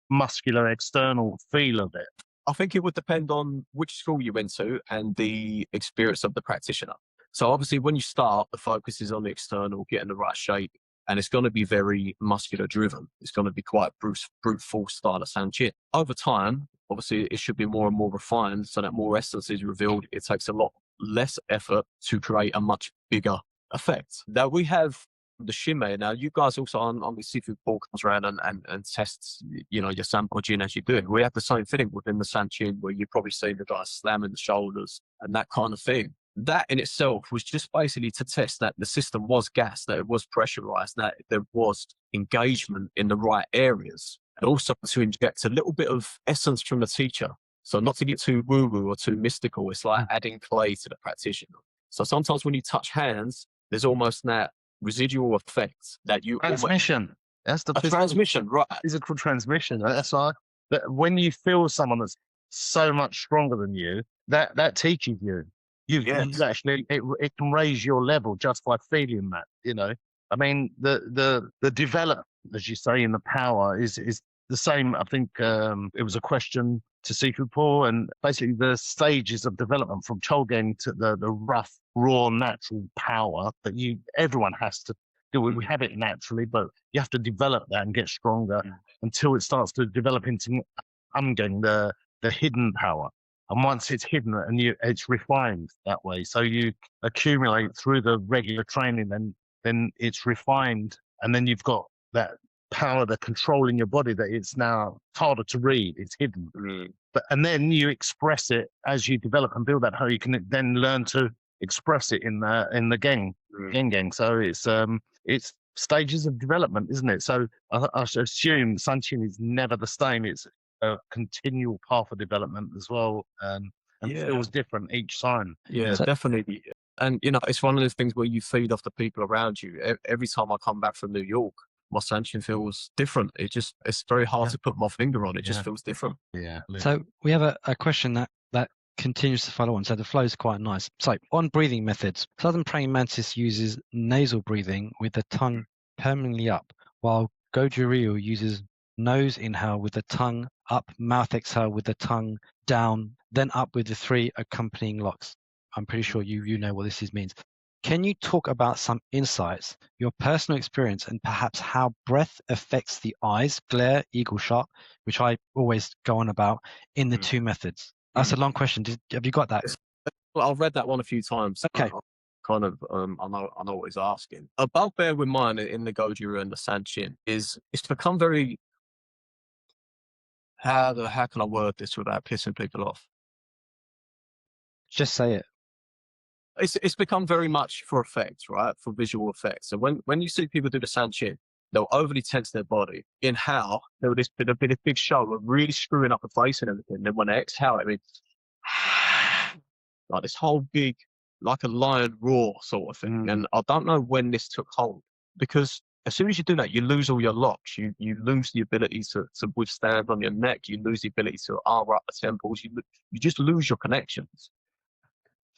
muscular external feel of it? I think it would depend on which school you went to and the experience of the practitioner. So obviously when you start, the focus is on the external, getting the right shape, and it's going to be very muscular driven. It's going to be quite brute force style of Sanchin. Over time, obviously it should be more and more refined so that more essence is revealed. It takes a lot less effort to create a much bigger effect. Now we have the shime. Now you guys also on the seafood ball comes around and tests, you know, your sample gin as you do it. We have the same thing within the Sanchin, where you probably see the guy slamming the shoulders and that kind of thing. That in itself was just basically to test that the system was gassed, that it was pressurized, that there was engagement in the right areas, and also to inject a little bit of essence from the teacher. So not to get too woo-woo or too mystical, it's like adding play to the practitioner. So sometimes when you touch hands, there's almost that residual effect that you transmission. That's the transmission, right? Physical transmission. That's why. But when you feel someone that's so much stronger than you, that teaches you. You actually it can raise your level just by feeling that. You know, I mean, the development, as you say, in the power is the same. I think it was a question to Seafood Paul, and basically the stages of development from Cholgeng to the rough, raw, natural power that everyone has to do. We have it naturally, but you have to develop that and get stronger until it starts to develop into Umgeng, the hidden power. And once it's hidden and it's refined that way, so you accumulate through the regular training, then it's refined, and then you've got that power, the control in your body that it's now harder to read, it's hidden. And then you express it as you develop and build that, how you can then learn to express it in the Geng. So it's stages of development, isn't it? So I should assume Sanchin is never the same. It's a continual path of development as well, and feels different each time. Definitely. And you know, it's one of those things where you feed off the people around you. Every time I come back from New York, my Sanchin feels different. It's very hard to put my finger on. It just feels different. So we have a question that continues to follow on. So the flow is quite nice. So on breathing methods, Southern Praying Mantis uses nasal breathing with the tongue permanently up, while Goju-Ryu uses nose inhale with the tongue up, mouth exhale with the tongue down, then up with the 3 accompanying locks. I'm pretty sure you know what this means. Can you talk about some insights, your personal experience, and perhaps how breath affects the eyes, glare, eagle shot, which I always go on about, in the 2 methods? That's a long question. Have you got that? Well, I've read that one a few times. Okay. I know what he's asking. A bugbear with mine in the Goju and the Sanchin is it's become very. How can I word this without pissing people off? Just say it. It's become very much for effect, right? For visual effects. So when you see people do the Sanchin, they'll overly tense their body. Inhale, there'll be this big show of really screwing up the face and everything. Then when they exhale, I mean, like this whole big, like a lion roar sort of thing. And I don't know when this took hold, because as soon as you do that, you lose all your locks. You lose the ability to withstand on your neck. You lose the ability to arm up the temples. You just lose your connections.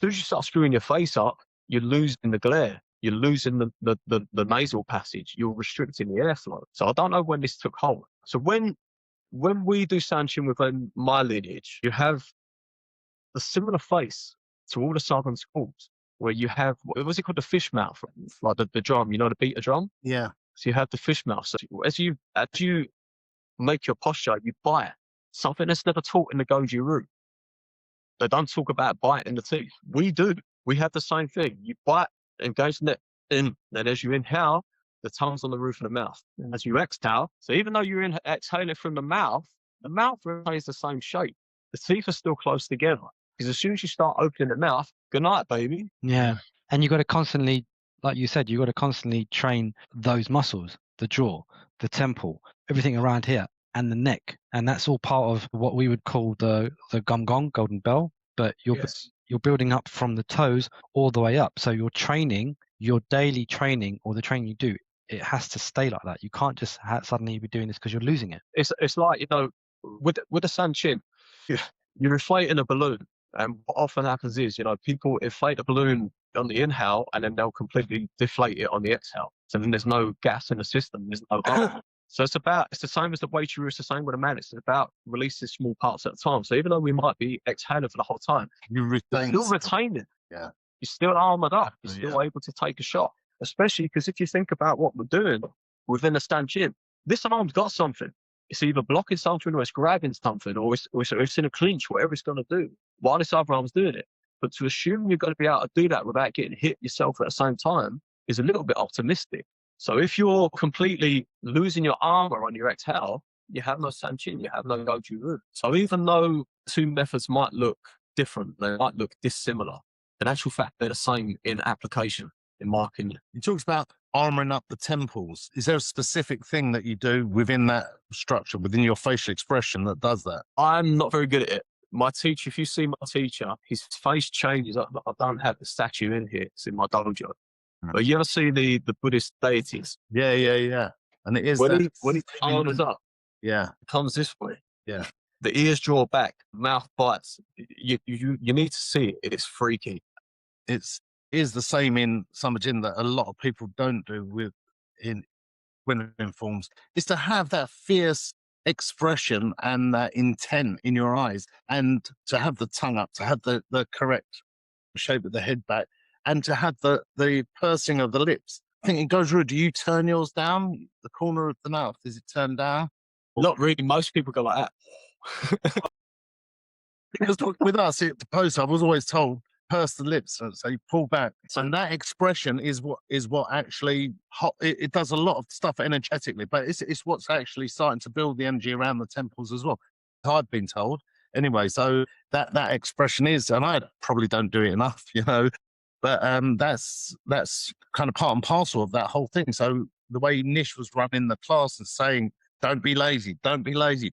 As soon as you start screwing your face up, you're losing the glare. You're losing the nasal passage. You're restricting the airflow. So I don't know when this took hold. So when we do Sanchin within my lineage, you have a similar face to all the southern schools, where you have, what was it called, the fish mouth, like the drum, you know, the beater drum? Yeah. So you have the fish mouth. So as you make your posture, you bite. something that's never taught in the Goju-Ryu. They don't talk about biting the teeth. We do. We have the same thing. You bite, engage the neck in, and as you inhale, the tongue's on the roof of the mouth. And as you exhale, so even though you're exhaling from the mouth remains the same shape. The teeth are still close together. Because as soon as you start opening the mouth, good night, baby. Yeah. And you got to constantly, like you said, you got to constantly train those muscles, the jaw, the temple, everything around here, and the neck. And that's all part of what we would call the gum gong, golden bell. But you're building up from the toes all the way up. So you're training, your daily training or the training you do, it has to stay like that. You can't just suddenly be doing this because you're losing it. It's like, with the Sanchin, you're inflating a balloon. And what often happens is, people inflate a balloon on the inhale and then they'll completely deflate it on the exhale. So then there's no gas in the system. There's no bubble. So it's the same as the Goju-Ryu, it's the same with the Mantis. It's about releasing small parts at a time. So even though we might be exhaling for the whole time, you're still retaining. Yeah. You're still armored up. You're still able to take a shot. Especially because if you think about what we're doing within the stanchion, this arm's got something. It's either blocking something or it's grabbing something or it's in a clinch, whatever it's going to do, while this other arm's doing it. But to assume you're going to be able to do that without getting hit yourself at the same time is a little bit optimistic. So if you're completely losing your armor on your exhale, you have no Sanchin, you have no Goju-Ryu. So even though two methods might look different, they might look dissimilar, in actual fact, they're the same in application, in my opinion. You talked about armoring up the temples. Is there a specific thing that you do within that structure, within your facial expression that does that? I'm not very good at it. My teacher, if you see my teacher, his face changes. I don't have the statue in here. It's in my dojo. But you ever see the Buddhist deities? Yeah. And it is when he arms up, it comes this way. Yeah. The ears draw back, mouth bites. You need to see it. It is freaky. It is the same in Samajin that a lot of people don't do when in forms, is to have that fierce expression and that intent in your eyes, and to have the tongue up, to have the correct shape of the head back, and to have the pursing of the lips. I think in Goju-Ryu, do you turn yours down? The corner of the mouth, is it turned down? Not really. Most people go like that. Because with us, the post, I was always told, purse the lips, so you pull back. So that expression is what actually it does a lot of stuff energetically, but it's what's actually starting to build the energy around the temples as well. I've been told anyway. So that expression is, and I probably don't do it enough, but that's kind of part and parcel of that whole thing. So the way Nish was running the class and saying, don't be lazy,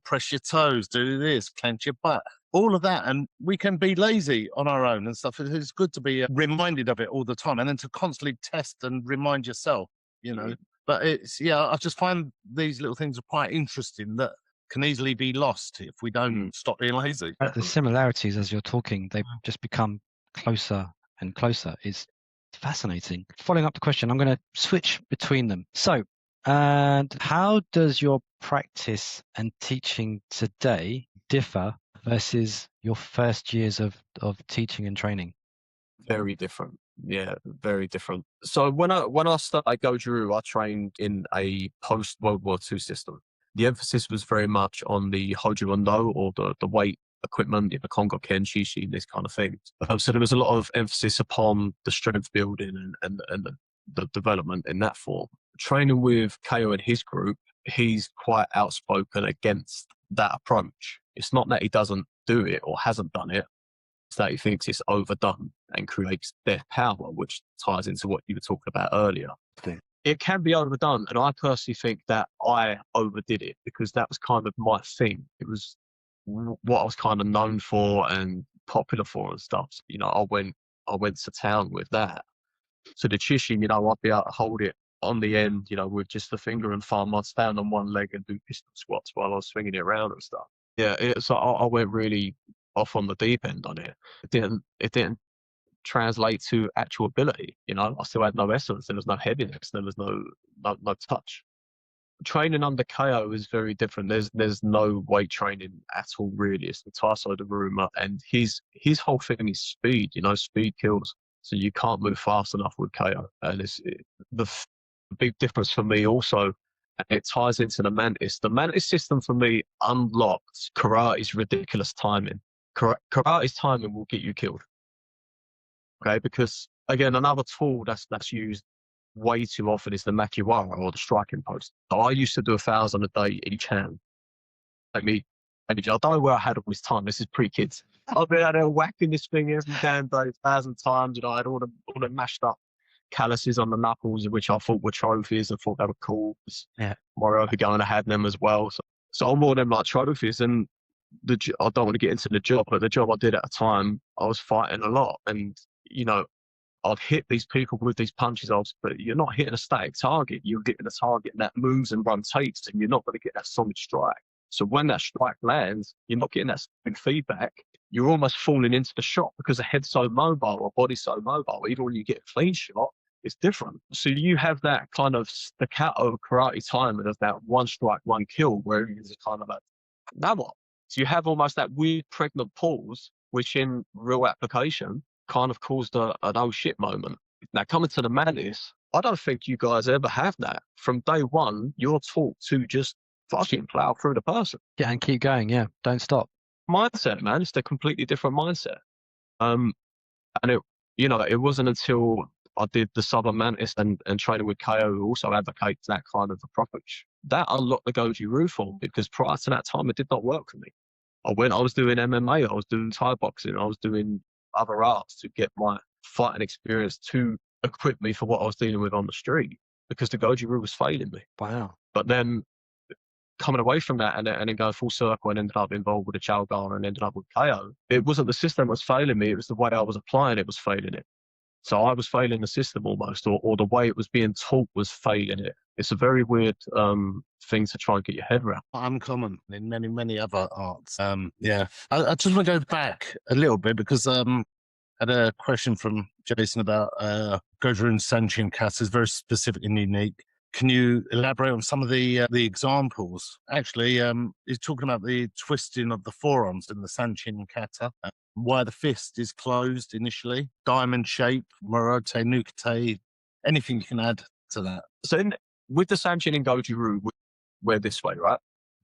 press your toes, do this, clench your butt, all of that. And we can be lazy on our own and stuff. It's good to be reminded of it all the time, and then to constantly test and remind yourself, But I just find these little things are quite interesting that can easily be lost if we don't stop being lazy. The similarities as you're talking, they just become closer and closer. It's fascinating. Following up the question, I'm going to switch between them. So, and how does your practice and teaching today differ versus your first years of teaching and training? Very different. Yeah, very different. So when I started Goju-Ryu, I trained in a post-World War II system. The emphasis was very much on the Hoju-Undo, or the weight equipment, the Kongo Ken, Shishi, this kind of thing. So there was a lot of emphasis upon the strength building and the development in that form. Training with KO and his group, he's quite outspoken against that approach. It's not that he doesn't do it or hasn't done it. It's that he thinks it's overdone and creates death power, which ties into what you were talking about earlier. It can be overdone, and I personally think that I overdid it because that was kind of my thing. It was what I was kind of known for and popular for and stuff. I went to town with that. So the chishin, I'd be able to hold it on the end, with just the finger and thumb. I'd stand on one leg and do pistol squats while I was swinging it around and stuff. Yeah, so I went really off on the deep end on it. It didn't translate to actual ability. I still had no essence. There was no heaviness. There was no touch. Training under KO is very different. There's no weight training at all, really. It's the torso of the room, and his whole thing is speed. Speed kills. So you can't move fast enough with KO. And the big difference for me also And it ties into the Mantis. The Mantis system for me unlocked karate's ridiculous timing. Karate's timing will get you killed. Okay, because again, another tool that's used way too often is the makiwara, or the striking post. So I used to do 1,000 a day each hand. Like me, and I don't know where I had all this time. This is pre-kids. I've been out there whacking this thing every damn day, 1,000 times. I had all the mashed up calluses on the knuckles, which I thought were trophies. I thought they were cool. Yeah. Moreover, going to have them as well. So I wore them like trophies. And I don't want to get into the job, but the job I did at the time, I was fighting a lot. And, I'd hit these people with these punches, but you're not hitting a static target. You're getting a target that moves and rotates, and you're not going to get that solid strike. So when that strike lands, you're not getting that feedback. You're almost falling into the shot because the head's so mobile or body's so mobile. Even when you get a clean shot, it's different. So you have that kind of staccato karate timing of that one strike, one kill, where it's kind of like, now what? So you have almost that weird pregnant pause, which in real application kind of caused an oh shit moment. Now coming to the Mantis, I don't think you guys ever have that. From day one, you're taught to just fucking plow through the person. Yeah, and keep going. Yeah, don't stop. Mindset, man. It's a completely different mindset. And it wasn't until I did the Southern Mantis and training with KO, who also advocates that kind of approach, that unlocked the Goju-Ryu for me, because prior to that time, it did not work for me. I was doing MMA, I was doing Thai boxing, I was doing other arts to get my fighting experience to equip me for what I was dealing with on the street, because the Goju-Ryu was failing me. Wow. But then coming away from that and then going full circle and ended up involved with the Chow Gar and ended up with KO, it wasn't the system that was failing me, it was the way I was applying it was failing it. So I was failing the system almost, or the way it was being taught was failing it. It's a very weird thing to try and get your head around. Uncommon in many, many other arts. Yeah. I just want to go back a little bit because I had a question from Jason about Goju-Ryu and Southern Chinese. It's very specific and unique. Can you elaborate on some of the examples? Actually, he's talking about the twisting of the forearms in the Sanchin kata, why the fist is closed initially, diamond shape, morote, nukete, anything you can add to that. So with the Sanchin and Goju-Ryu, we're this way, right?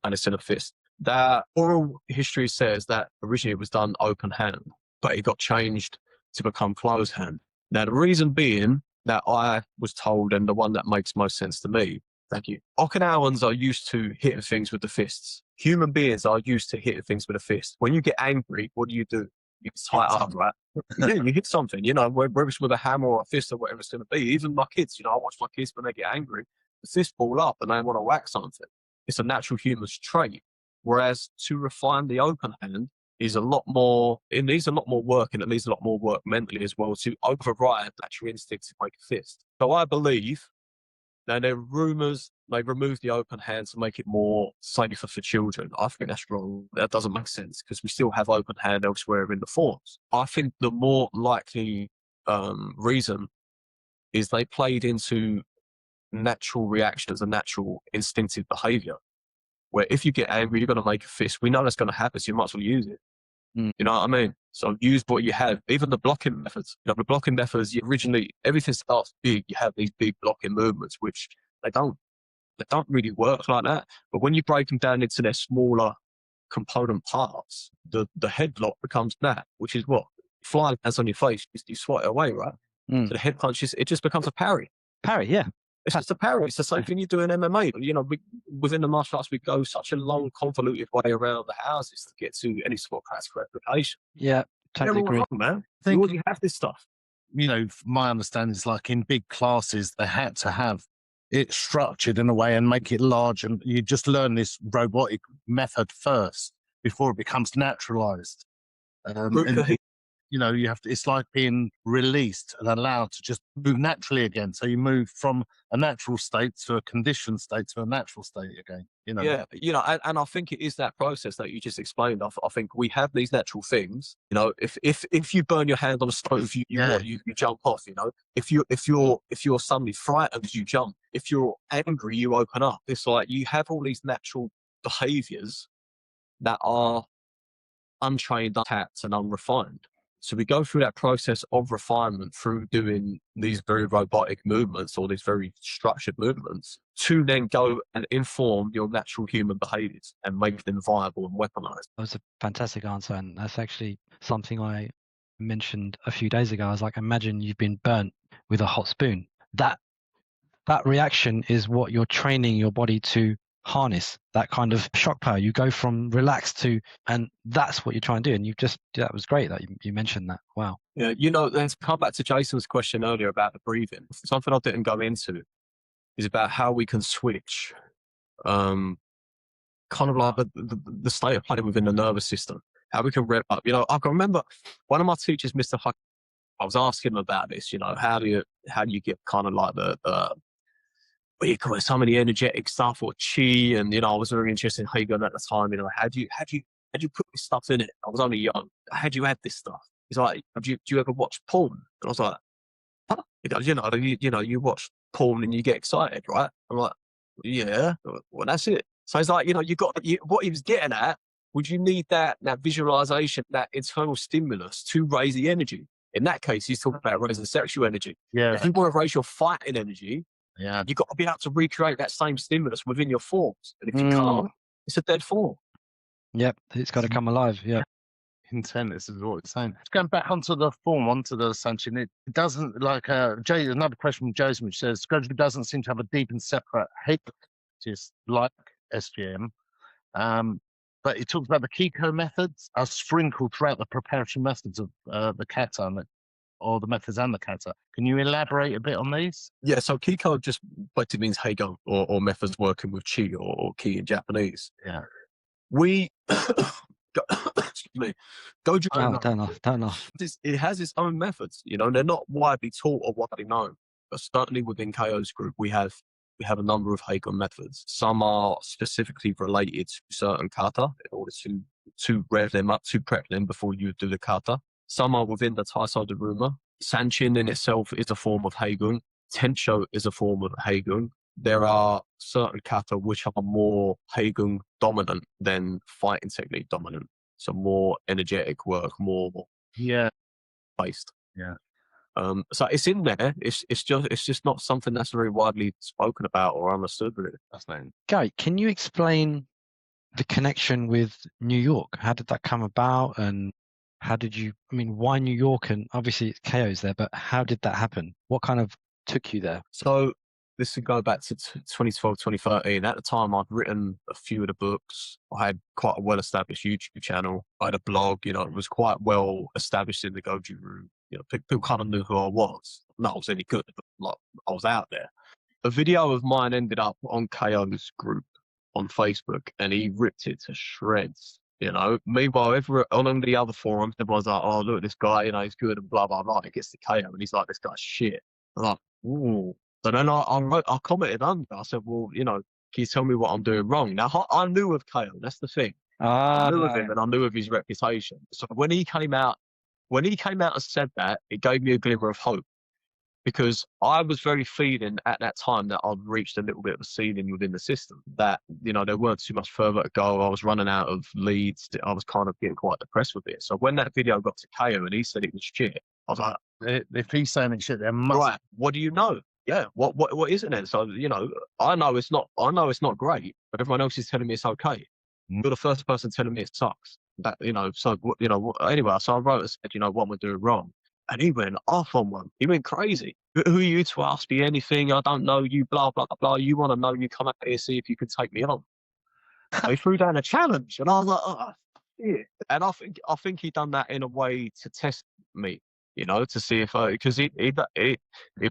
And it's in a fist. The oral history says that originally it was done open hand, but it got changed to become closed hand. Now, the reason being that I was told, and the one that makes most sense to me, thank you, Okinawans are used to hitting things with the fists. Human beings are used to hitting things with a fist. When you get angry, what do? You tie it up, right? Yeah, you hit something, whether it's with a hammer or a fist or whatever it's going to be. Even my kids, I watch my kids when they get angry, the fist ball up and they want to whack something. It's a natural human trait. Whereas to refine the open hand is it needs a lot more work, and it needs a lot more work mentally as well to override natural instinct to break a fist. So I believe, now there are rumours they removed the open hand to make it more safer for children. I think that's wrong. That doesn't make sense because we still have open hand elsewhere in the forms. I think the more likely reason is they played into natural reactions and natural instinctive behaviour, where if you get angry, you're going to make a fist. We know that's going to happen, so you might as well use it. You know what I mean? So use what you have. Even the blocking methods. The blocking methods, everything starts big. You have these big blocking movements, which they don't really work like that. But when you break them down into their smaller component parts, the headlock becomes that, which is what? Flying hands on your face, you swat it away, right? So the head punches, it just becomes a parry. Parry, yeah. It's just a parry. It's the same thing you do in MMA. Within the martial arts, we go such a long, convoluted way around the houses to get to any sort of practical application. Yeah, totally agree. Wrong, man. You already have this stuff. My understanding is like in big classes, they had to have it structured in a way and make it large. And you just learn this robotic method first before it becomes naturalized. You have to, it's like being released and allowed to just move naturally again. So you move from a natural state to a conditioned state to a natural state again. Yeah, and I think it is that process that you just explained. I think we have these natural things. If you burn your hand on a stove, you jump off. If you're suddenly frightened, you jump. If you're angry, you open up. It's like you have all these natural behaviors that are untrained, untapped, and unrefined. So we go through that process of refinement through doing these very robotic movements or these very structured movements to then go and inform your natural human behaviors and make them viable and weaponized. That was a fantastic answer, and that's actually something I mentioned a few days ago. I was like, imagine you've been burnt with a hot spoon. That reaction is what you're training your body to harness, that kind of shock power. You go from relaxed to, and that's what you're trying to do. And that was great that you mentioned that. Wow. Yeah, let's come back to Jason's question earlier about the breathing. Something I didn't go into is about how we can switch, kind of like the state of play within the nervous system, how we can rev up. I can remember one of my teachers, Mr. Huck, I was asking him about this, how do you get kind of like what you call it, some of the energetic stuff or chi, and I was very interested in Hegel at the time. How do you put this stuff in it? I was only young. How do you add this stuff? He's like, do you ever watch porn? And I was like, huh? He goes, you watch porn and you get excited, right? I'm like, yeah. Well, that's it. So he's like, what he was getting at, would you need that visualization, that internal stimulus to raise the energy? In that case, he's talking about raising sexual energy. Yeah. If you want to raise your fighting energy, yeah, you've got to be able to recreate that same stimulus within your forms. And if you can't, it's a dead form. Yep, it's got to come alive. Yeah. Intent, this is what it's saying. Going back onto the form, onto the Sanchin, it doesn't, like another question from Jason, which says Goju doesn't seem to have a deep and separate head practice like SGM. But he talks about the Kiko methods are sprinkled throughout the preparatory methods of the kata, or the methods and the kata. Can you elaborate a bit on these? Yeah, so Kiko just basically means Heigo, or methods working with chi or ki in Japanese. Yeah. We, excuse me, Goju. Don't laugh. It has its own methods. They're not widely taught or widely known, but certainly within KO's group, we have a number of Heigo methods. Some are specifically related to certain kata in order to rev them up, to prep them before you do the kata. Some are within the Taisho Daruma. Sanchin in itself is a form of Heigun. Tensho is a form of Heigun. There are certain kata which are more Heigun dominant than fighting technique dominant. So more energetic work, more based. Yeah. So it's in there. It's just not something that's very widely spoken about or understood, really. That's fine. Garry, can you explain the connection with New York? How did that come about, and why New York? And obviously it's KO's there, but how did that happen? What kind of took you there? So this would go back to 2012, 2013. At the time, I'd written a few of the books. I had quite a well-established YouTube channel. I had a blog. It was quite well established in the Goju-Ryu. People kind of knew who I was. Not I was any good, but I was out there. A video of mine ended up on KO's group on Facebook, and he ripped it to shreds. Meanwhile, on the other forums, everyone's like, "Oh, look, this guy, he's good and blah blah blah." He gets to KO, and he's like, "This guy's shit." I'm like, "Ooh." So then I commented under. I said, "Well, can you tell me what I'm doing wrong?" Now I knew of KO. That's the thing. I knew of him, and I knew of his reputation. So when he came out and said that, it gave me a glimmer of hope, because I was very feeling at that time that I'd reached a little bit of a ceiling within the system, that, there weren't too much further to go. I was running out of leads. I was kind of getting quite depressed with it. So when that video got to KO and he said it was shit, I was like, if he's saying it's shit, there must... Right, what do you know? Yeah, what isn't it? So, I know it's not great, but everyone else is telling me it's okay. You're the first person telling me it sucks. That, anyway, so I wrote and said, what am I doing wrong? And he went off on one. He went crazy. Who are you to ask me anything? I don't know you, blah, blah, blah. You want to know, you come out here, see if you can take me on. He threw down a challenge, and I was like, oh, shit. And I think he done that in a way to test me, to see if, because he'd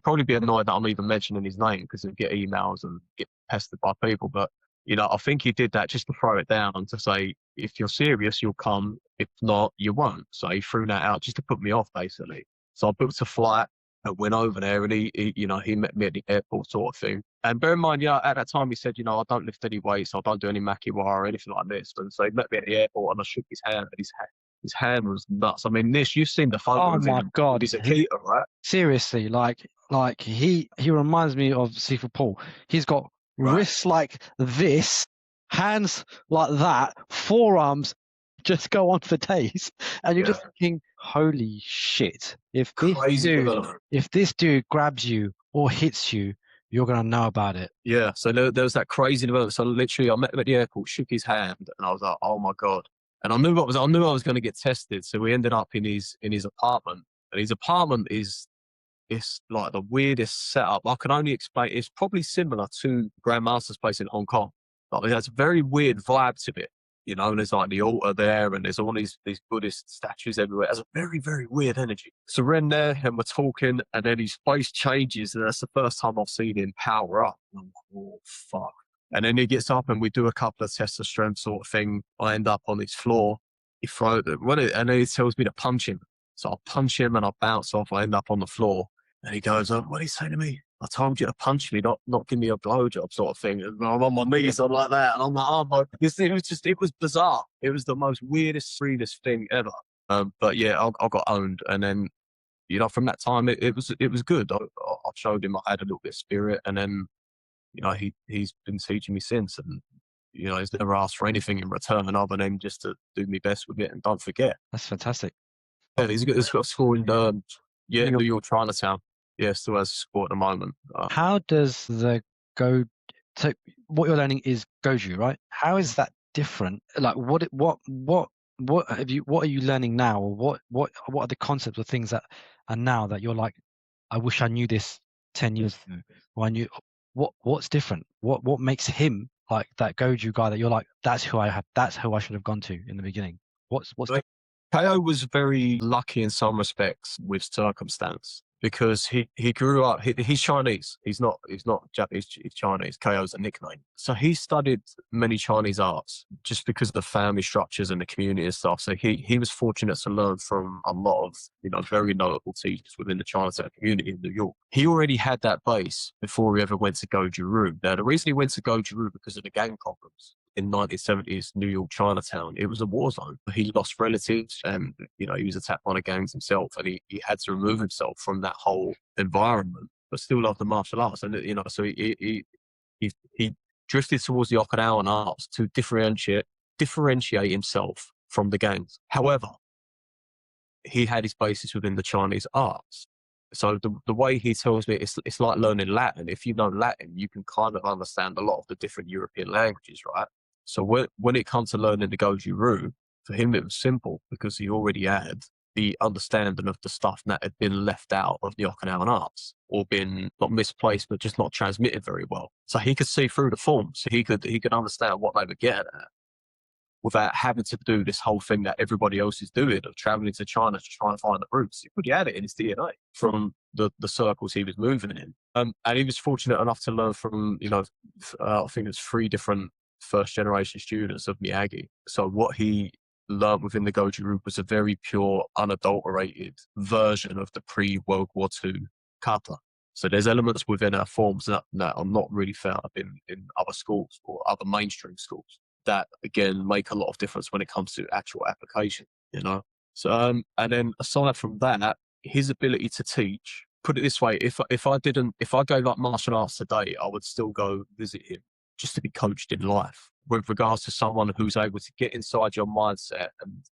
probably be annoyed that I'm even mentioning his name, because he'd get emails and get pestered by people. But, I think he did that just to throw it down, to say, if you're serious, you'll come. If not, you won't. So he threw that out just to put me off, basically. So I booked a flight and went over there, and he met me at the airport, sort of thing. And bear in mind, at that time he said, I don't lift any weights, I don't do any makiwara or anything like this. And so he met me at the airport, and I shook his hand, and his hand was nuts. I mean, you've seen the photo. Oh my God. He's a keto, right? Seriously, like he reminds me of Sifu Paul. He's got wrists like this, hands like that, forearms just go on for days, and you're Yeah. just thinking, holy shit! If Crazy development. this dude grabs you or hits you, you're gonna know about it. Yeah, so there was that crazy development. So literally, I met him at the airport, shook his hand, and I was like, "Oh my god!" And I knew I was going to get tested. So we ended up in his apartment, and his apartment is it's like the weirdest setup. I can only explain. It's probably similar to Grandmaster's place in Hong Kong. Like, it has a very weird vibe to it, you know. And there's like the altar there, and there's all these Buddhist statues everywhere. It has a very, very weird energy. So we're in there, and we're talking, and then his face changes, and that's the first time I've seen him power up. And I'm like, oh fuck! And then he gets up, and we do a couple of tests of strength sort of thing. I end up on his floor. He throws it, and then he tells me to punch him. So I punch him, and I bounce off. I end up on the floor. And he goes, what did he say to me? I told you to punch me, not give me a blowjob sort of thing. And I'm on my knees, I'm like that. And I'm like, oh my, it was bizarre. It was the most weirdest thing ever. But yeah, I got owned. And then, you know, from that time, it was good. I showed him I had a little bit of spirit. And then, you know, he's been teaching me since. And, you know, he's never asked for anything in return other than just to do me best with it and don't forget. That's fantastic. Yeah, he's got a school in New York, Chinatown. Yeah, still has a school at the moment. How does the go? So what you're learning is Goju, right? How is that different? Like what are you learning now, or what are the concepts or things that are now that you're like, I wish I knew this 10 years ago, or I knew what's different? What makes him like that Goju guy that you're like, that's who I should have gone to in the beginning? What's KO was very lucky in some respects with circumstance, because he grew up, he's Chinese. He's not Japanese, he's Chinese. KO's a nickname. So he studied many Chinese arts just because of the family structures and the community and stuff. So he was fortunate to learn from a lot of, you know, very notable teachers within the Chinatown community in New York. He already had that base before he ever went to Goju-Ryu. Now, the reason he went to Goju-Ryu because of the gang problems. In 1970s New York Chinatown, it was a war zone. He lost relatives, and you know, he was attacked by the gangs himself, and he had to remove himself from that whole environment, but still loved the martial arts. And you know, so he drifted towards the Okinawan arts to differentiate himself from the gangs. However, he had his basis within the Chinese arts. So the way he tells me, it's like learning Latin. If you know Latin, you can kind of understand a lot of the different European languages, right? So when it comes to learning the Goju-Ryu, for him it was simple because he already had the understanding of the stuff that had been left out of the Okinawan arts, or been not misplaced, but just not transmitted very well. So he could see through the forms. So he could understand what they were getting at, without having to do this whole thing that everybody else is doing of traveling to China to try and find the roots. He had it in his DNA from the circles he was moving in. And he was fortunate enough to learn from, you know, I think it's 3 different first-generation students of Miyagi. So what he learned within the Goju-Ryu was a very pure, unadulterated version of the pre-World War II kata. So there's elements within our forms that are not really found in other schools or other mainstream schools, that again make a lot of difference when it comes to actual application, you know. So and then aside from that, his ability to teach, put it this way, if I gave up martial arts today, I would still go visit him just to be coached in life. With regards to someone who's able to get inside your mindset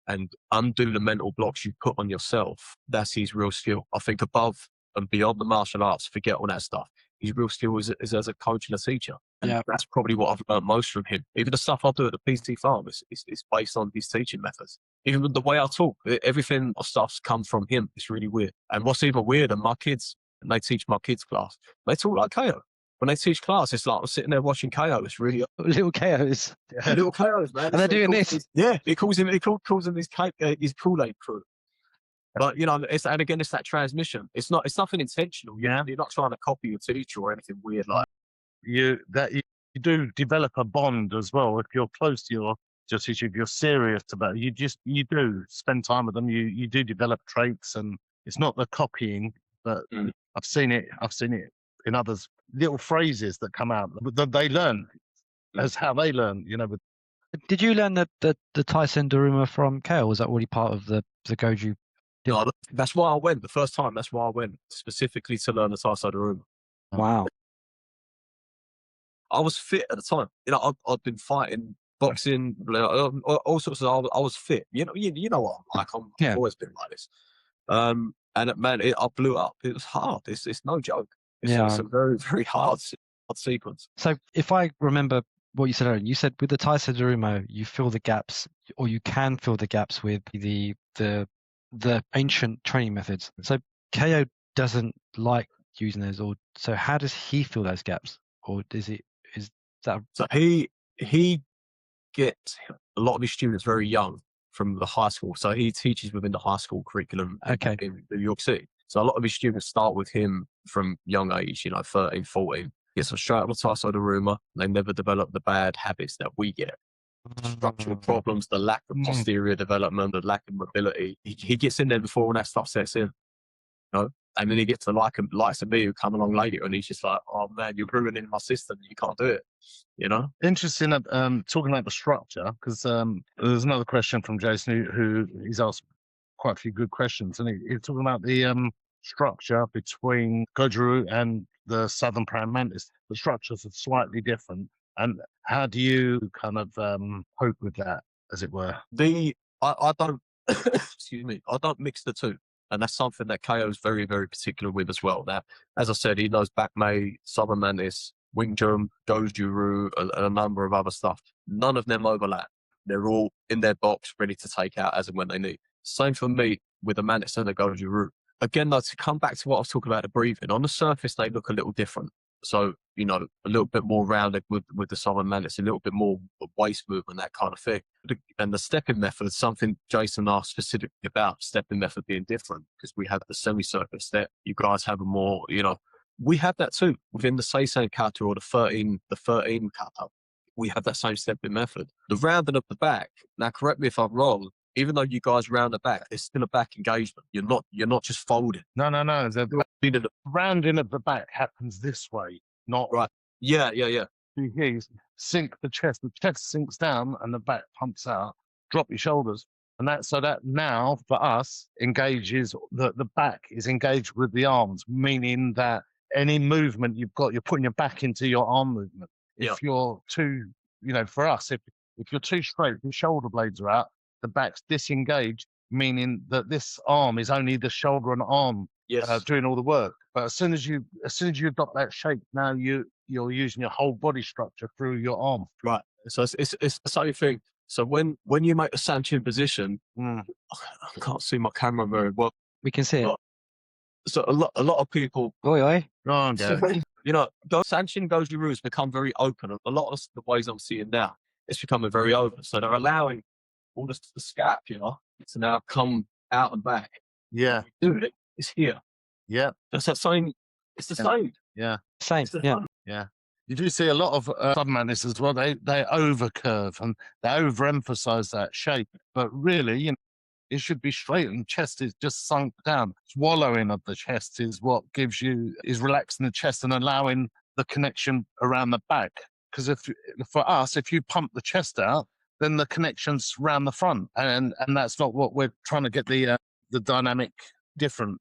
and undo the mental blocks you put on yourself, that's his real skill. I think above and beyond the martial arts, forget all that stuff. His real skill is as a coach and a teacher. And that's probably what I've learned most from him. Even the stuff I do at the PC farm is based on his teaching methods. Even the way I talk, everything of stuff's come from him. It's really weird. And what's even weirder, my kids, and they teach my kids class, they talk like KO. When they teach class, it's like I'm sitting there watching KO. It's really little KOs. Yeah, little KOs, man. And they're doing this. He calls him his Kool-Aid crew. But you know, it's that transmission. It's nothing intentional. Yeah, you're not trying to copy your teacher or anything weird like you do develop a bond as well. If you're close to your teacher, if you're serious about it, you do spend time with them. You do develop traits, and it's not the copying, but I've seen it in others. Little phrases that come out that they learn as how they learn. You know. Did you learn the Tyson Daruma from KO? Was that already part of the Goju? No, that's why I went the first time. That's why I went specifically to learn the Tyson Daruma. Wow. I was fit at the time. You know, I'd been fighting boxing, all sorts of. I was fit. You know what I'm like. I've always been like this. And man, I blew up. It was hard. It's no joke. It's a very, very hard sequence. So if I remember what you said earlier, you said with the Taisei Darumo, you fill the gaps, or you can fill the gaps with the ancient training methods. So KO doesn't like using those, or so how does he fill those gaps, or is that? So he gets a lot of his students very young from the high school. So he teaches within the high school curriculum in New York City. So a lot of his students start with him from young age, 13, 14. Gets them straight up the Taisei Darumo. They never develop the bad habits that we get. Structural problems, the lack of posterior development, the lack of mobility. He gets in there before all that stuff sets in. And then he gets the likes of me who come along later, and he's just like, "Oh man, you're ruining my system. You can't do it." Interesting. Talking about the structure, because there's another question from Jason who he's asked quite a few good questions, and he's talking about the structure between Goju-Ryu and the Southern Praying Mantis. The structures are slightly different, and how do you kind of cope with that, as it were? I don't excuse me. I don't mix the two. And that's something that KO is very, very particular with as well. Now, as I said, he knows Back-Mei, Southern Mantis, Wing Chun, Goju-Ryu, and a number of other stuff. None of them overlap. They're all in their box, ready to take out as and when they need. Same for me with the Mantis and the Goju-Ryu. Again, though, to come back to what I was talking about, the breathing, on the surface, they look a little different. So, a little bit more rounded with the Southern Mantis, a little bit more waist movement, that kind of thing. And the stepping method is something Jason asked specifically about, stepping method being different, because we have the semicircular step. You guys have a more, we have that too within the Sensei kata or the 13 kata. We have that same stepping method. The rounding of the back. Now, correct me if I'm wrong. Even though you guys round the back, there's still a back engagement. You're not just folding. No. The rounding of the back happens this way, not right. Yeah. You sink the chest sinks down and the back pumps out. Drop your shoulders, and that now for us engages the back is engaged with the arms, meaning that any movement you've got, you're putting your back into your arm movement. If you're too, for us, if you're too straight, your shoulder blades are out. The back's disengaged, meaning that this arm is only the shoulder and arm doing all the work. But as soon as you adopt that shape, now you're using your whole body structure through your arm. Right. So it's the same thing. So when you make the Sanchin position, I can't see my camera very well. We can see it. So a lot of people. Oi. Sanchin Goju-Ryu has become very open. A lot of the ways I'm seeing now, it's becoming very open. So they're allowing all the scapula to now come out and back. Yeah. Dude, it's here. Yeah. It's the same. It's the same. Yeah. Same. Yeah. Yeah. You do see a lot of Southern Mantis as well. They overcurve and they overemphasize that shape. But really, it should be straight and chest is just sunk down. Swallowing of the chest is what is relaxing the chest and allowing the connection around the back. Because for us, if you pump the chest out, then the connection's around the front, and that's not what we're trying to get the dynamic different.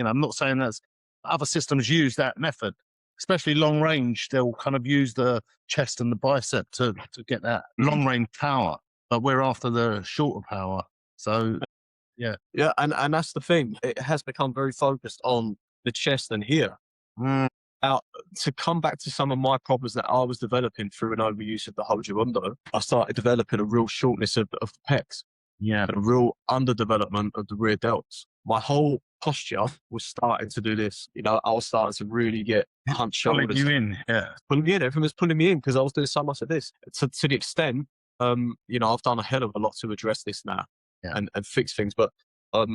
I'm not saying that other systems use that method, especially long range. They'll kind of use the chest and the bicep to get that long range power, but we're after the shorter power. So, yeah, and that's the thing. It has become very focused on the chest and here. To come back to some of my problems that I was developing through an overuse of the Hojo-Undo, I started developing a real shortness of the pecs. Yeah. And a real underdevelopment of the rear delts. My whole posture was starting to do this. I was starting to really get hunched shoulders. Pulling you in, yeah. Pulling me in. Everyone was pulling me in because I was doing so much of this. To the extent, I've done a hell of a lot to address this now and fix things. But I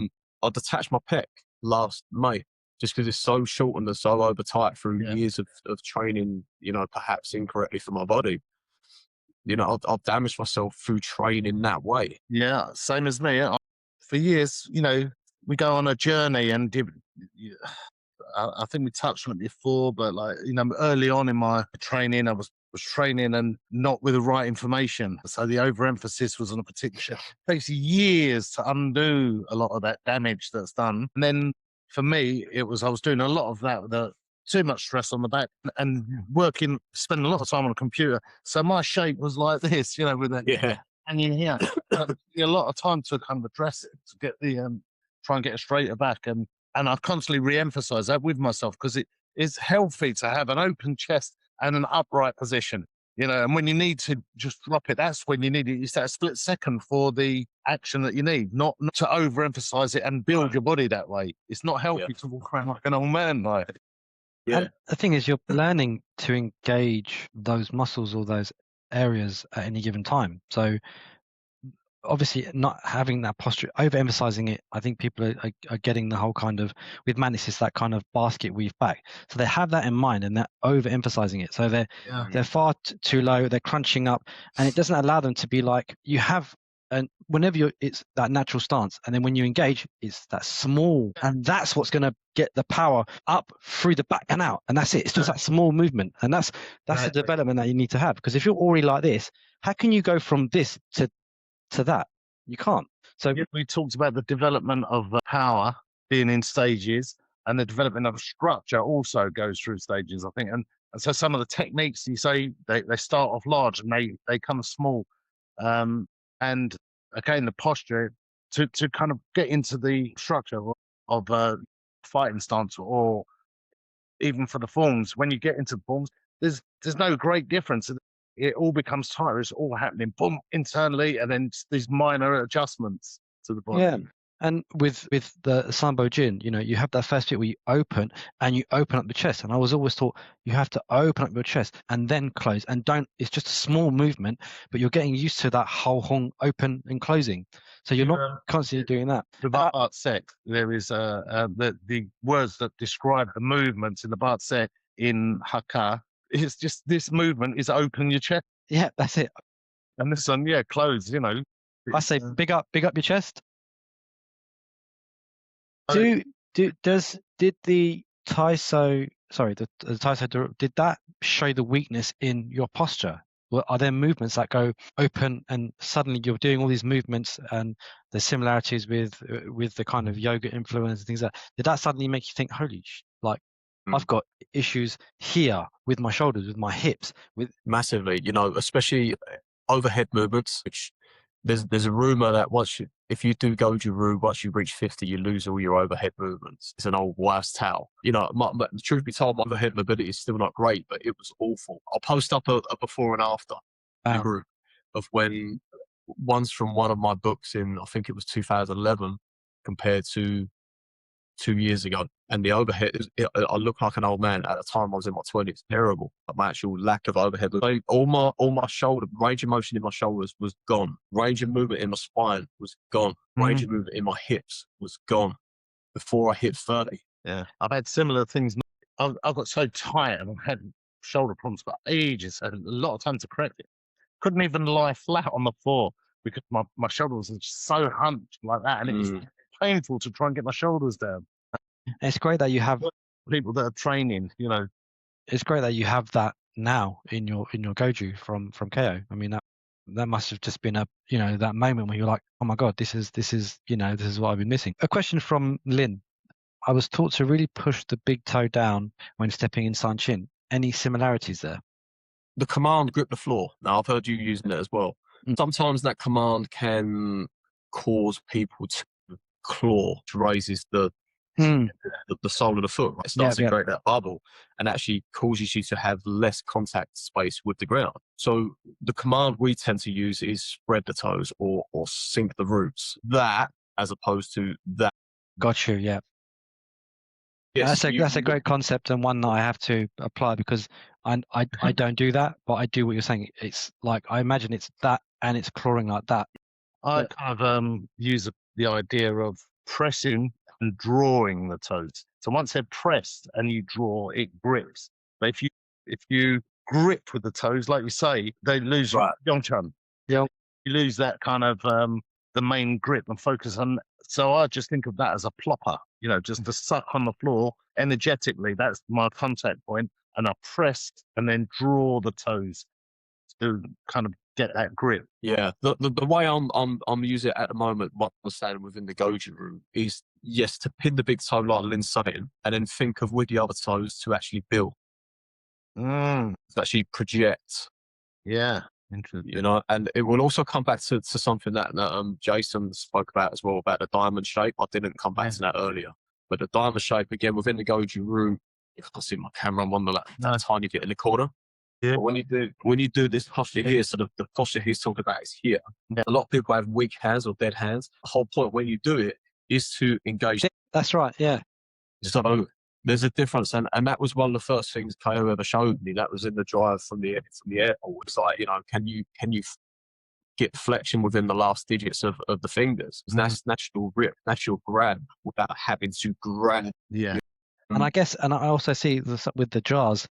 detached my pec last May. Just because it's so shortened and so over tight through years of training, perhaps incorrectly for my body. I've damaged myself through training that way. Yeah, same as me. For years, we go on a journey and I think we touched on it before, but early on in my training, I was training and not with the right information. So the overemphasis was on a particular, it takes years to undo a lot of that damage that's done. And then for me, I was doing a lot of that too much stress on the back and spending a lot of time on a computer. So my shape was like this, with that hanging here. A lot of time to kind of address it, to get try and get a straighter back. And I constantly re-emphasize that with myself, because it is healthy to have an open chest and an upright position. And when you need to just drop it, that's when you need it. It's that split second for the action that you need, not to overemphasize it and build your body that way. It's not healthy to walk around like an old man. And the thing is, you're learning to engage those muscles or those areas at any given time. So obviously not having that posture, overemphasizing it, I think people are getting the whole kind of, with Mantis, it's that kind of basket weave back. So they have that in mind and they're overemphasizing it. So they're far too low, they're crunching up, and it doesn't allow them to be like, you have, and whenever it's that natural stance, and then when you engage, it's that small, and that's what's going to get the power up through the back and out, and that's it. It's just that small movement, and that's the development that you need to have. Because if you're already like this, how can you go from this to that? You can't. So we talked about the development of power being in stages, and the development of structure also goes through stages, I think. And so some of the techniques, you say, they start off large and they come small. And again, the posture to kind of get into the structure of a fighting stance, or even for the forms, when you get into forms, there's no great difference. It all becomes tighter. It's all happening, boom, internally, and then these minor adjustments to the body. Yeah, and with the Sambo Jin, you have that first bit where you open up the chest. And I was always taught you have to open up your chest and then close, and it's just a small movement, but you're getting used to that whole hong open and closing. So you're not constantly doing that. The Bart Sek, there is the words that describe the movements in the Bart Sek in Hakka. It's just, this movement is open your chest. Yeah, that's it. And this one, close, I say big up your chest. Did the Taiso, the Taiso, did that show the weakness in your posture? Are there movements that go open and suddenly you're doing all these movements, and the similarities with the kind of yoga influence and things like that? Did that suddenly make you think, holy I've got issues here with my shoulders, with my hips, with massively, especially overhead movements, which there's a rumor that if you do Goju-Ryu, once you reach 50, you lose all your overhead movements. It's an old wives' tale. The truth be told, my overhead mobility is still not great, but it was awful. I'll post up a before and after group of when one's from one of my books in, I think it was 2011, compared to 2 years ago, and the overhead I look like an old man. At the time I was in my 20s. Terrible. My actual lack of overhead, all my shoulder range of motion in my shoulders was gone. Range of movement in my spine was gone. Range of movement in my hips was gone before I hit 30. I've had similar things. I got so tight and I had shoulder problems for ages, and a lot of time to correct it. Couldn't even lie flat on the floor because my shoulders were so hunched like that, and it was painful to try and get my shoulders down. It's great that you have people that are training, It's great that you have that now in your Goju from KO. I mean, that must have just been that moment where you're like, oh my god, this is what I've been missing. A question from Lynn. I was taught to really push the big toe down when stepping in San Chin. Any similarities there? The command, grip the floor. Now, I've heard you using it as well. Sometimes that command can cause people to claw, which raises the sole of the foot. It starts to create that bubble and actually causes you to have less contact space with the ground. So the command we tend to use is spread the toes or sink the roots. That, as opposed to that. Got you, yeah. Yes, that's a great concept, and one that I have to apply, because I don't do that, but I do what you're saying. It's like, I imagine it's that, and it's clawing like that. I kind of use the idea of pressing and drawing the toes. So once they're pressed and you draw, it grips. But if you grip with the toes, like you say, they lose Yongchan. Yeah. You lose that kind of the main grip and focus on. So I just think of that as a plopper, just to suck on the floor energetically. That's my contact point, and I press and then draw the toes to kind of get that grip. Yeah, the way I'm using it at the moment, what I'm saying within the Goju-Ryu, is Yes, to pin the big toe like Lynn's saying, and then think of with the other toes to actually build, Mm, to actually project, yeah, interesting. you know. And it will also come back to something that Jason spoke about as well, about the diamond shape. I didn't come back to that earlier, but the diamond shape again within the Goju-Ryu. You can't see my camera. I'm on that tiny bit in the corner. Yeah. But when you do this posture here, so the posture he's talking about is here. Yeah. A lot of people have weak hands or dead hands. The whole point when you do it is to engage. That's right. Yeah. So there's a difference, and that was one of the first things KO ever showed me. That was in the drive from the airport. It's like, you know, can you get flexion within the last digits of the fingers? That's natural grip, natural grab without having to grab. Yeah. And I guess, and I also see with the jars,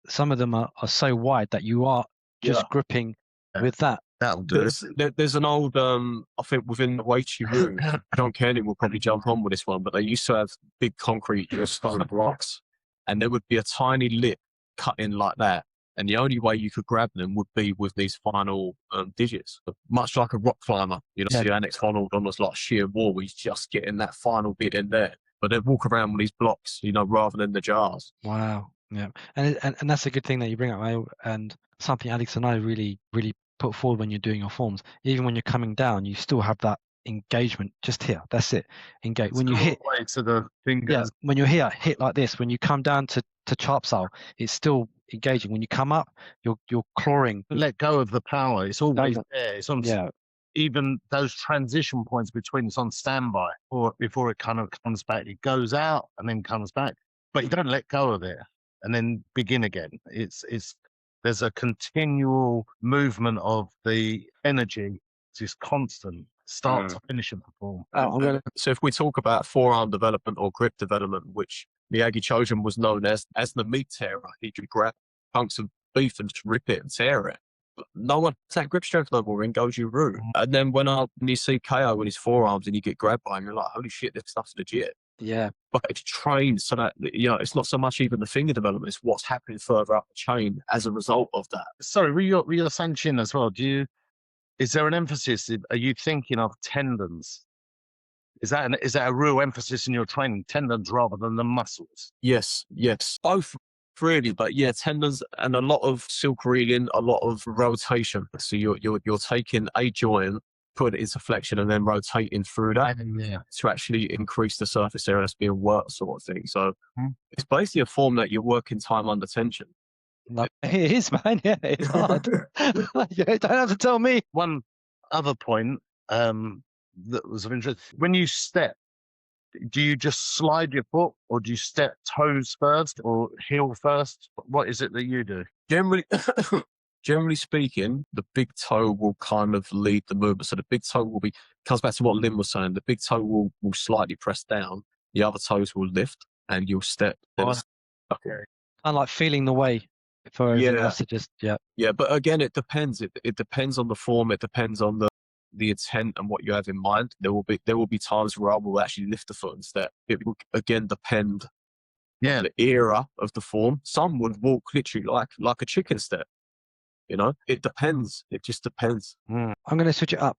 some of them are so wide that you are just gripping with that. That'll do. There's an old, I think within the weighty room, John Canning will probably jump on with this one, but they used to have big concrete stone blocks, and there would be a tiny lip cut in like that. And the only way you could grab them would be with these final digits, much like a rock climber. You know, see Annex Honnold on this like sheer wall, he's just getting that final bit in there. But they walk around with these blocks, you know, rather than the jars. Wow. Yeah. And that's a good thing that you bring up, and something Alex and I really put forward when you're doing your forms. Even when you're coming down, you still have that engagement just here. That's it. Engage. When you hit to the fingers. when you're here, hit like this. When you come down to chop style, it's still engaging. When you come up, you're clawing. Let go of the power. It's always there. It's on. Yeah. Even those transition points between, it's on standby, or before it kind of comes back, it goes out and then comes back, but you don't let go of it and then begin again. There's a continual movement of the energy. It's just constant, start to finish of the form. So if we talk about forearm development or grip development, which Miyagi Chojun was known as the meat tearer, he could grab chunks of beef and just rip it and tear it. But no one has that grip strength no more in Goju-Ryu. And then when you see KO with his forearms and you get grabbed by him, you're like, holy shit, this stuff's legit. Yeah. But it's trained so that, you know, it's not so much even the finger development, it's what's happening further up the chain as a result of that. Sorry, were you Sanchin as well? Is there an emphasis? Are you thinking of tendons? Is that a real emphasis in your training, tendons rather than the muscles? Yes, both really, but yeah, tendons and a lot of silk reeling, a lot of rotation. So you're taking a joint, put it into flexion, and then rotating through that to actually increase the surface area that's being worked, sort of thing. So it's basically a form that you're working time under tension. It is, man. Yeah, it's hard. You don't have to tell me. One other point that was of interest: when you step, do you just slide your foot, or do you step toes first or heel first? What is it that you do? Generally speaking, the big toe will kind of lead the movement. So the big toe comes back to what Lynn was saying. The big toe will slightly press down. The other toes will lift, and you'll step. Okay. And like feeling the way for everything else to just Yeah, but again, it depends. It depends on the form. It depends on the intent and what you have in mind. There will be times where I will actually lift the foot and step. It will again depend on the era of the form. Some would walk literally like a chicken step. You know, it depends. It just depends. I'm going to switch it up.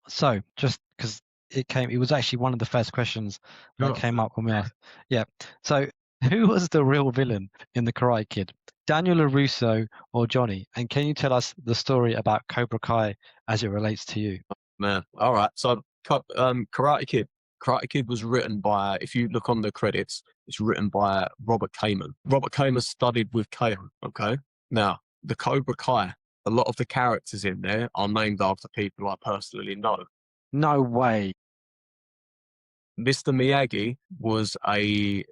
So just because it was actually one of the first questions that came up when we asked. Yeah. So who was the real villain in the Karate Kid? Daniel LaRusso or Johnny? And can you tell us the story about Cobra Kai as it relates to you? Man, all right. So Karate Kid. Karate Kid was written by, if you look on the credits, it's written by Robert Kamen. Robert Kamen studied with KO. Okay. Now, the Cobra Kai, a lot of the characters in there are named after people I personally know. No way. Mr. Miyagi was a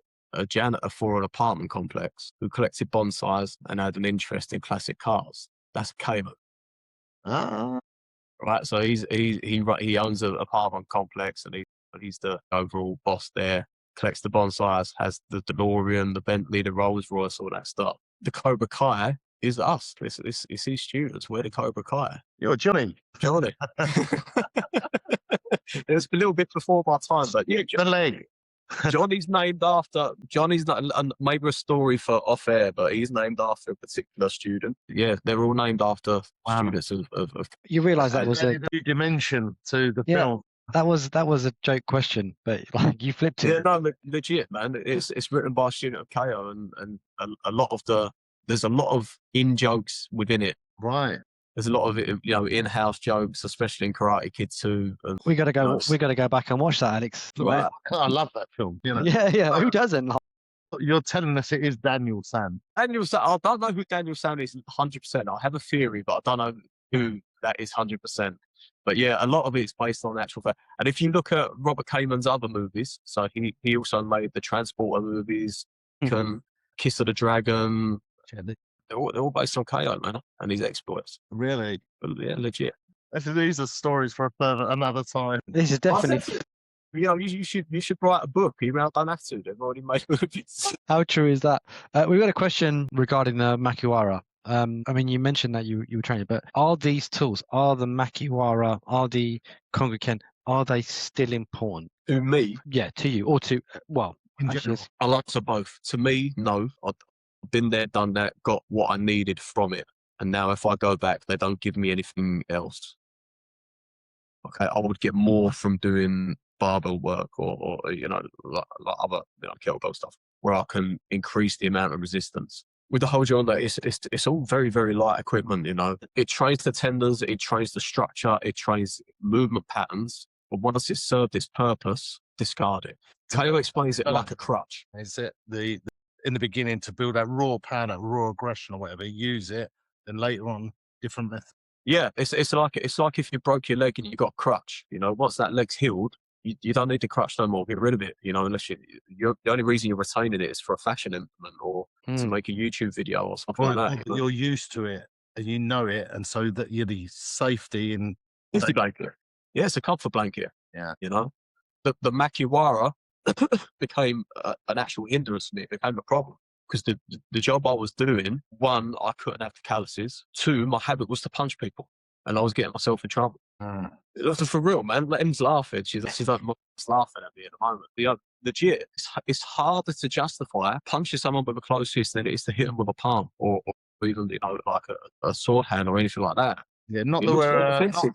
janitor for an apartment complex who collected bonsais and had an interest in classic cars. That's Kamen. Right, so he owns an apartment complex, and he's the overall boss there. Collects the bonsais, has the DeLorean, the Bentley, the Rolls Royce, all that stuff. The Cobra Kai is us. It's his students. We're the Cobra Kai. You're Johnny. Johnny. It was a little bit before my time, but yeah, the leg. Johnny's named after. Johnny's not maybe a story for off air, but he's named after a particular student. Yeah, they're all named after students of. You realise that was a new dimension to the film. That was a joke question, but like you flipped Yeah, it. no, legit, man. It's written by a student of KO, and a lot of there's a lot of in jokes within it. Right. There's a lot of it, in-house jokes, especially in Karate Kid 2. And, We got to go. Nice. We got to go back and watch that, Alex. Right. Man, I love that film. You know, yeah. Who doesn't? you're telling us it is Daniel San. Daniel San, I don't know who Daniel San is 100%. I have a theory, but I don't know who that is 100%. But yeah, a lot of it's based on actual fact. And if you look at Robert Kamen's other movies, so he also made the Transporter movies, Kiss of the Dragon. They're all based on KO, man, and his exploits. Really? But yeah, legit. These are stories for another time. This is definitely. You should write a book. You don't have to. They've already made movies. How true is that? We've got a question regarding the Makiwara. I mean, you mentioned that you were training, but are these tools, are the Makiwara, are the Kongoken, are they still important? To me, Yeah, to you or to In actually, general. I like to both. To me, no. I've been there, done that, got what I needed from it, and now if I go back, they don't give me anything else. Okay, I would get more from doing barbell work or like other kettlebell stuff, where I can increase the amount of resistance. With the hold on, it's all very, very light equipment. It trains the tendons, it trains the structure, it trains movement patterns. But once it's served its purpose, discard it. KO explains it like a crutch. Is it in the beginning to build that raw power, that raw aggression or whatever? Use it, then later on, different methods. Yeah, it's like if you broke your leg and you got a crutch. Once that leg's healed, you don't need the crutch no more. Get rid of it. Unless the only reason you're retaining it is for a fashion implement or to make a YouTube video or something like that. You're used to it and you know it, and so that you're the safety and safety blanket. Yeah, it's a comfort blanket. Yeah, the Makiwara became an actual hindrance to me. It became a problem. Because the job I was doing, one, I couldn't have the calluses. Two, my habit was to punch people, and I was getting myself in trouble. For real, man. Em's laughing. She's like laughing at me at the moment. Legit, it's harder to justify punching someone with a closed fist than it is to hit them with a palm or even like a sword hand or anything like that. Yeah, not that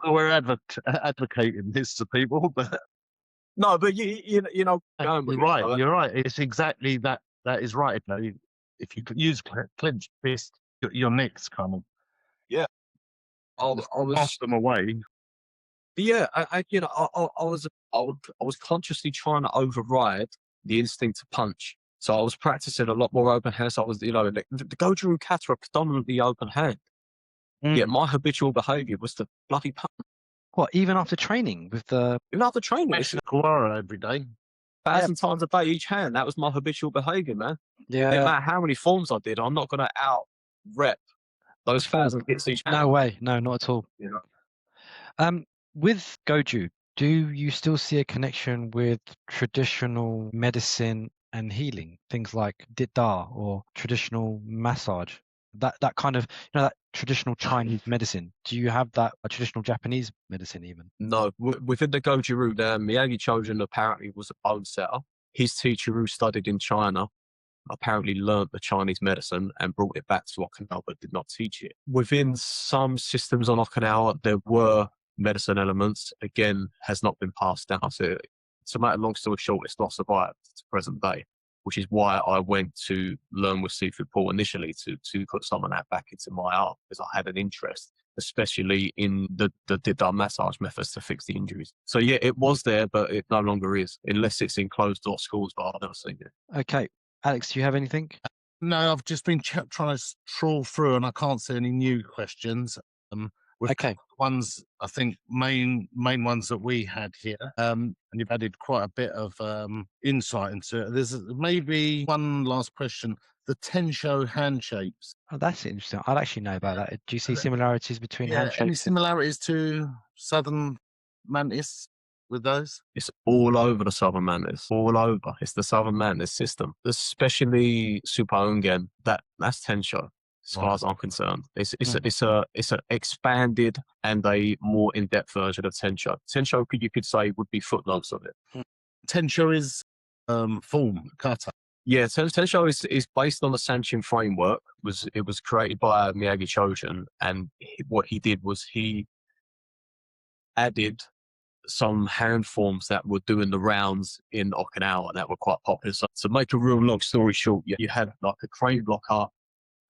we're advocating this to people, but no, but you're right. You're right. It's exactly that. That is right. If you could use clenched fist, your neck's kind of. Yeah. I was lost them away. Yeah, I was consciously trying to override the instinct to punch. So I was practicing a lot more open hand. So I was, the Goju-Ryu kata are predominantly open hand. Yeah, my habitual behaviour was to bloody punch. What, even after training with the? Even after training, it's Kawara every day. 1,000 times a day each hand. That was my habitual behaviour, man. Yeah. No matter how many forms I did, I'm not going to out rep those 1,000 hits each hand. No way, no, not at all. With Goju, do you still see a connection with traditional medicine and healing, things like Dita or traditional massage? That kind of, that traditional Chinese medicine. Do you have that traditional Japanese medicine even? No, within the Goju-Ryu, Miyagi Chojun apparently was a bone setter. His teacher, who studied in China, apparently learnt the Chinese medicine and brought it back to Okinawa, but did not teach it. Within some systems on Okinawa, there were medicine elements. Again, has not been passed down. So to make a long story short, it's not survived to present day, which is why I went to learn with Seafood Paul initially to put some of that back into my art, because I had an interest, especially in the Dita massage methods to fix the injuries. So yeah, it was there, but it no longer is, unless it's in closed door schools, but I've never seen it. Okay. Alex, do you have anything? No, I've just been trying to trawl through and I can't see any new questions. Okay. Ones, I think, main ones that we had here, and you've added quite a bit of insight into it. There's maybe one last question. The Tensho handshapes. Oh, that's interesting. I'd actually know about that. Do you see similarities between handshapes? Any similarities to Southern Mantis with those? It's all over the Southern Mantis. All over. It's the Southern Mantis system. Especially Super Ongen. That's Tensho. As far as I'm concerned, it's an expanded and a more in-depth version of Tensho. Tensho, you could say, would be footnotes of it. Tensho is form kata. Yeah, Tensho is based on the Sanchin framework. It was created by Miyagi Chojun, and what he did was he added some hand forms that were doing the rounds in Okinawa that were quite popular. So to make a real long story short, you had like a crane block up,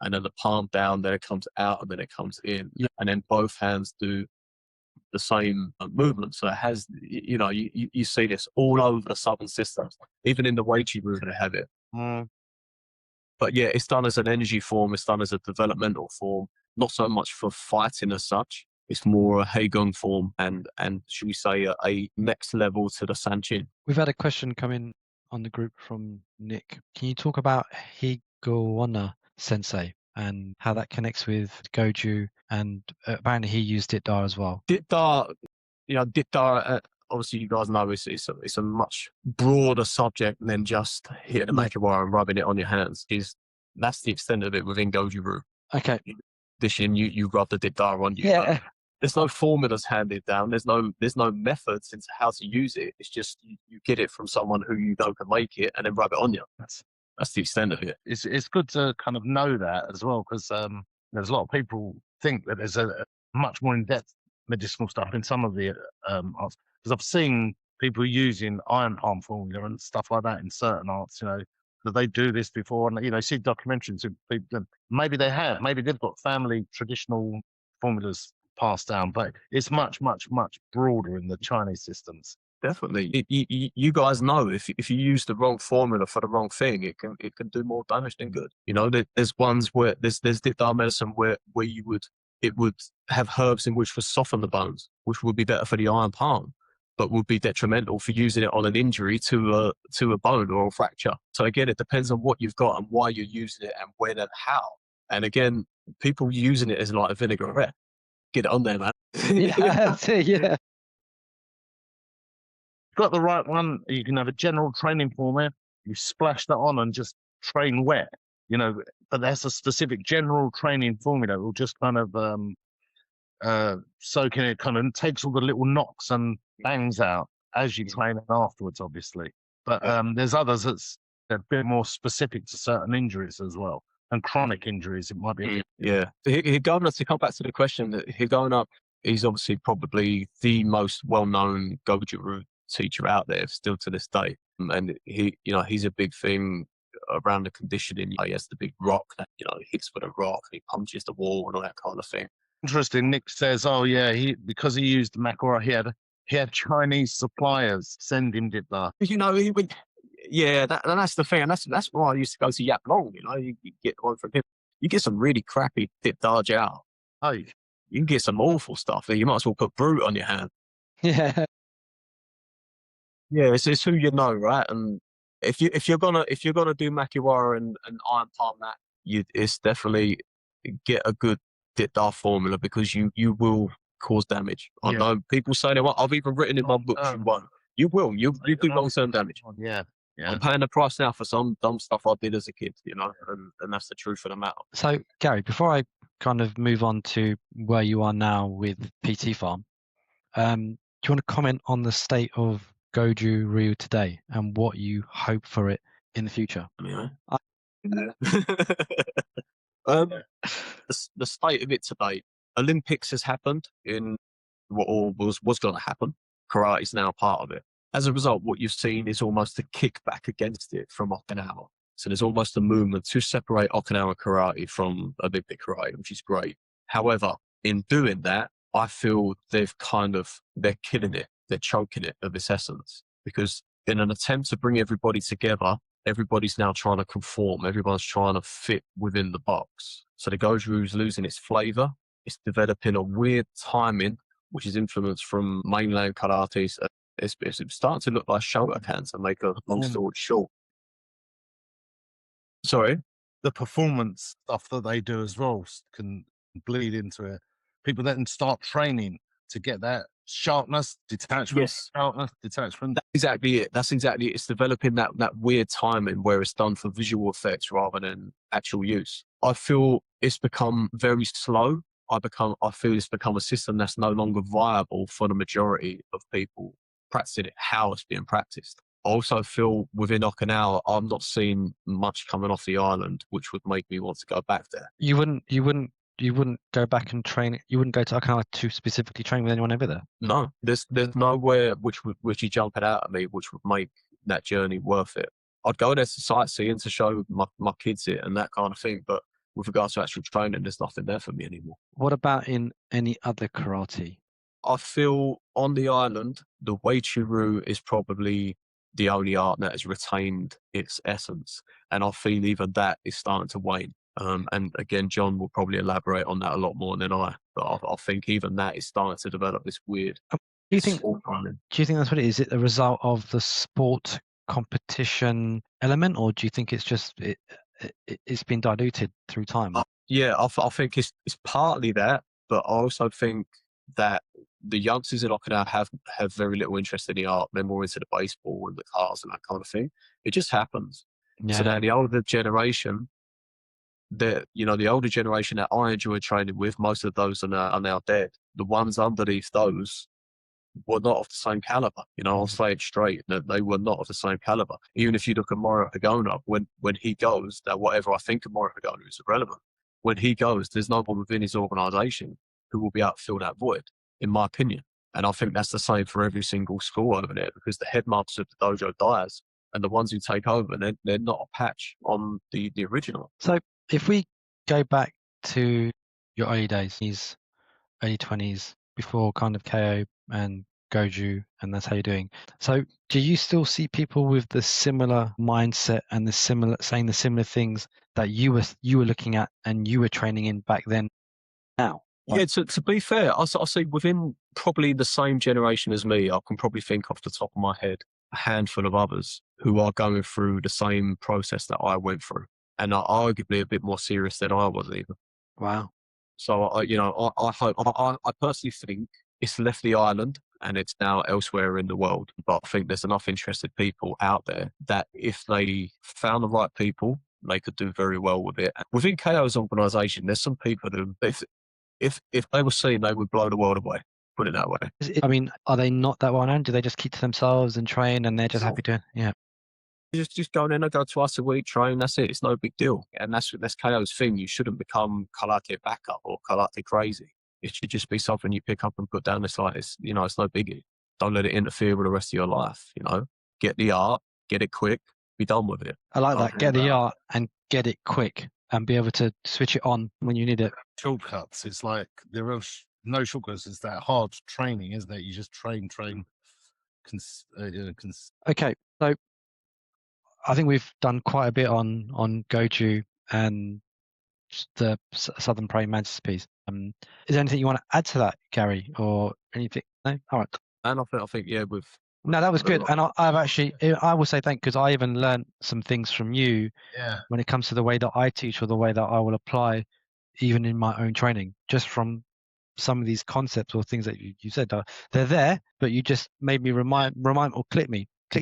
and then the palm down, then it comes out, and then it comes in, and then both hands do the same movement. So it has, you see this all over the Southern systems, even in the Weichi movement they have it. But yeah, it's done as an energy form, it's done as a developmental form, not so much for fighting as such. It's more a Heigun form and should we say a next level to the Sanchin. We've had a question come in on the group from Nick. Can you talk about Higowana Sensei and how that connects with Goju? And apparently he used Ditdar as well. Ditdar, obviously you guys know it's a much broader subject than just hitting a makiwara and rubbing it on your hands. That's the extent of it within Goju-Ryu. Okay. Addition, you rub the Ditdar on you. Yeah. There's no formulas handed down. There's no methods into how to use it. It's just you get it from someone who you know can make it and then rub it on you. That's the extent of it. It's good to kind of know that as well, because there's a lot of people think that there's a much more in-depth medicinal stuff in some of the arts. Because I've seen people using iron palm formula and stuff like that in certain arts, that they do this before, and see documentaries of people. Maybe they have, maybe they've got family traditional formulas passed down, but it's much, much, much broader in the Chinese systems. Definitely, you guys know if you use the wrong formula for the wrong thing, it can do more damage than good. There's ones where there's Ditdar medicine where it would have herbs in which would soften the bones, which would be better for the iron palm, but would be detrimental for using it on an injury to a bone or a fracture. So again, it depends on what you've got and why you're using it and when and how. And again, people using it as like a vinaigrette. Get it on there, man. Yeah. Got the right one. You can have a general training format. You splash that on and just train wet. But that's a specific general training formula. It will just kind of soak in it, kind of takes all the little knocks and bangs out as you train it afterwards, obviously. But there's others that's a bit more specific to certain injuries as well. And chronic injuries, it might be. Yeah. Higowana, to come back to the question, Higowana, he's obviously probably the most well-known Goju-Ryu teacher out there still to this day. And he's a big thing around the conditioning. He has the big rock that, he hits with a rock, he punches the wall and all that kind of thing. Interesting. Nick says, oh yeah, because he used makiwara, he had Chinese suppliers send him Ditdar. Yeah, that's the thing, and that's why I used to go to Yap Long. You get one from him. You get some really crappy Ditdar Jiao. Oh, you can get some awful stuff. You might as well put Brute on your hand. Yeah. Yeah, it's who you know, right? And if you're gonna do makiwara and iron palm, it's definitely get a good Ditdar formula, because you will cause damage. I know people say that. I've even written in my book, you will do long-term damage. Yeah. I'm paying the price now for some dumb stuff I did as a kid, and that's the truth of the matter. So, Garry, before I kind of move on to where you are now with PT Farm, do you want to comment on the state of Goju-Ryu today and what you hope for it in the future? The state of it today, Olympics has happened in what was going to happen. Karate is now part of it. As a result, what you've seen is almost a kickback against it from Okinawa. So there's almost a movement to separate Okinawa karate from Olympic karate, which is great. However, in doing that, I feel they're killing it. They're choking it of its essence, because in an attempt to bring everybody together, everybody's now trying to conform. Everyone's trying to fit within the box. So the Goju-Ryu is losing its flavor. It's developing a weird timing, which is influenced from mainland karate. It's starting to look like Shotokan, to make a long story short. Sorry? The performance stuff that they do as well can bleed into it. People then start training to get that sharpness, detachment, Yes. sharpness, detachment. That's exactly it. It's developing that weird timing where it's done for visual effects rather than actual use. I feel it's become very slow. I feel it's become a system that's no longer viable for the majority of people practicing it, how it's being practiced. I also feel within Okinawa, I'm not seeing much coming off the island, which would make me want to go back there. You wouldn't you wouldn't go back and train. You wouldn't go to Okinawa to specifically train with anyone over there. No, there's nowhere which is jumping out at me which would make that journey worth it. I'd go there to sightseeing, to show my kids it and that kind of thing. But with regards to actual training, there's nothing there for me anymore. What about in any other karate? I feel on the island, the Goju-Ryu is probably the only art that has retained its essence. And I feel even that is starting to wane. And again, John will probably elaborate on that a lot more than I. But I think even that is starting to develop this weird. Do you think? sport training. Do you think that's what it is? Is it the result of the sport competition element, or do you think it's just it's been diluted through time? Yeah, I think it's partly that, but I also think that the youngsters in Okinawa have very little interest in the art. They're more into the baseball and the cars and that kind of thing. It just happens. Yeah. So now the older generation, the older generation that I enjoy training with, most of those are now dead. The ones underneath those were not of the same caliber. I'll say it straight, that they were not of the same caliber. Even if you look at Moro Hagona, when he goes, now whatever I think of Moro Hagona is irrelevant. When he goes, there's no one within his organisation who will be able to fill that void, in my opinion. And I think that's the same for every single school over there, because the headmaster of the dojo dies, and the ones who take over, they're not a patch on the original. So if we go back to your early days, these early 20s, before kind of KO and Goju, and that's how you're doing. So do you still see people with the similar mindset and saying the similar things that you were looking at and you were training in back then now? Yeah, to be fair, I'll say within probably the same generation as me, I can probably think off the top of my head a handful of others who are going through the same process that I went through, and are arguably a bit more serious than I was even. Wow. So I hope, I personally think it's left the island and it's now elsewhere in the world. But I think there's enough interested people out there that if they found the right people, they could do very well with it. Within KO's organisation, there's some people who, if they were seen, they would blow the world away. Put it that way. I mean, are they not that well known? Do they just keep to themselves and train, and they're just happy to? Yeah. Just go in, I go twice a week, train, that's it. It's no big deal. And that's KO's thing. You shouldn't become karate backup or karate crazy. It should just be something you pick up and put down. It's like, it's no biggie. Don't let it interfere with the rest of your life. Get the art, get it quick, be done with it. I like that. Get the art and get it quick, and be able to switch it on when you need it. Shortcuts. It's like there are no shortcuts. It's that hard training, isn't it? You just train. Okay, so I think we've done quite a bit on Goju and the Southern Praying Mantis piece. Is there anything you want to add to that, Garry, or anything? No? All right. And I think yeah, No, that was good. And I will say thank, because I even learned some things from you when it comes to the way that I teach, or the way that I will apply even in my own training, just from some of these concepts or things that you said. They're there, but you just made me remind or click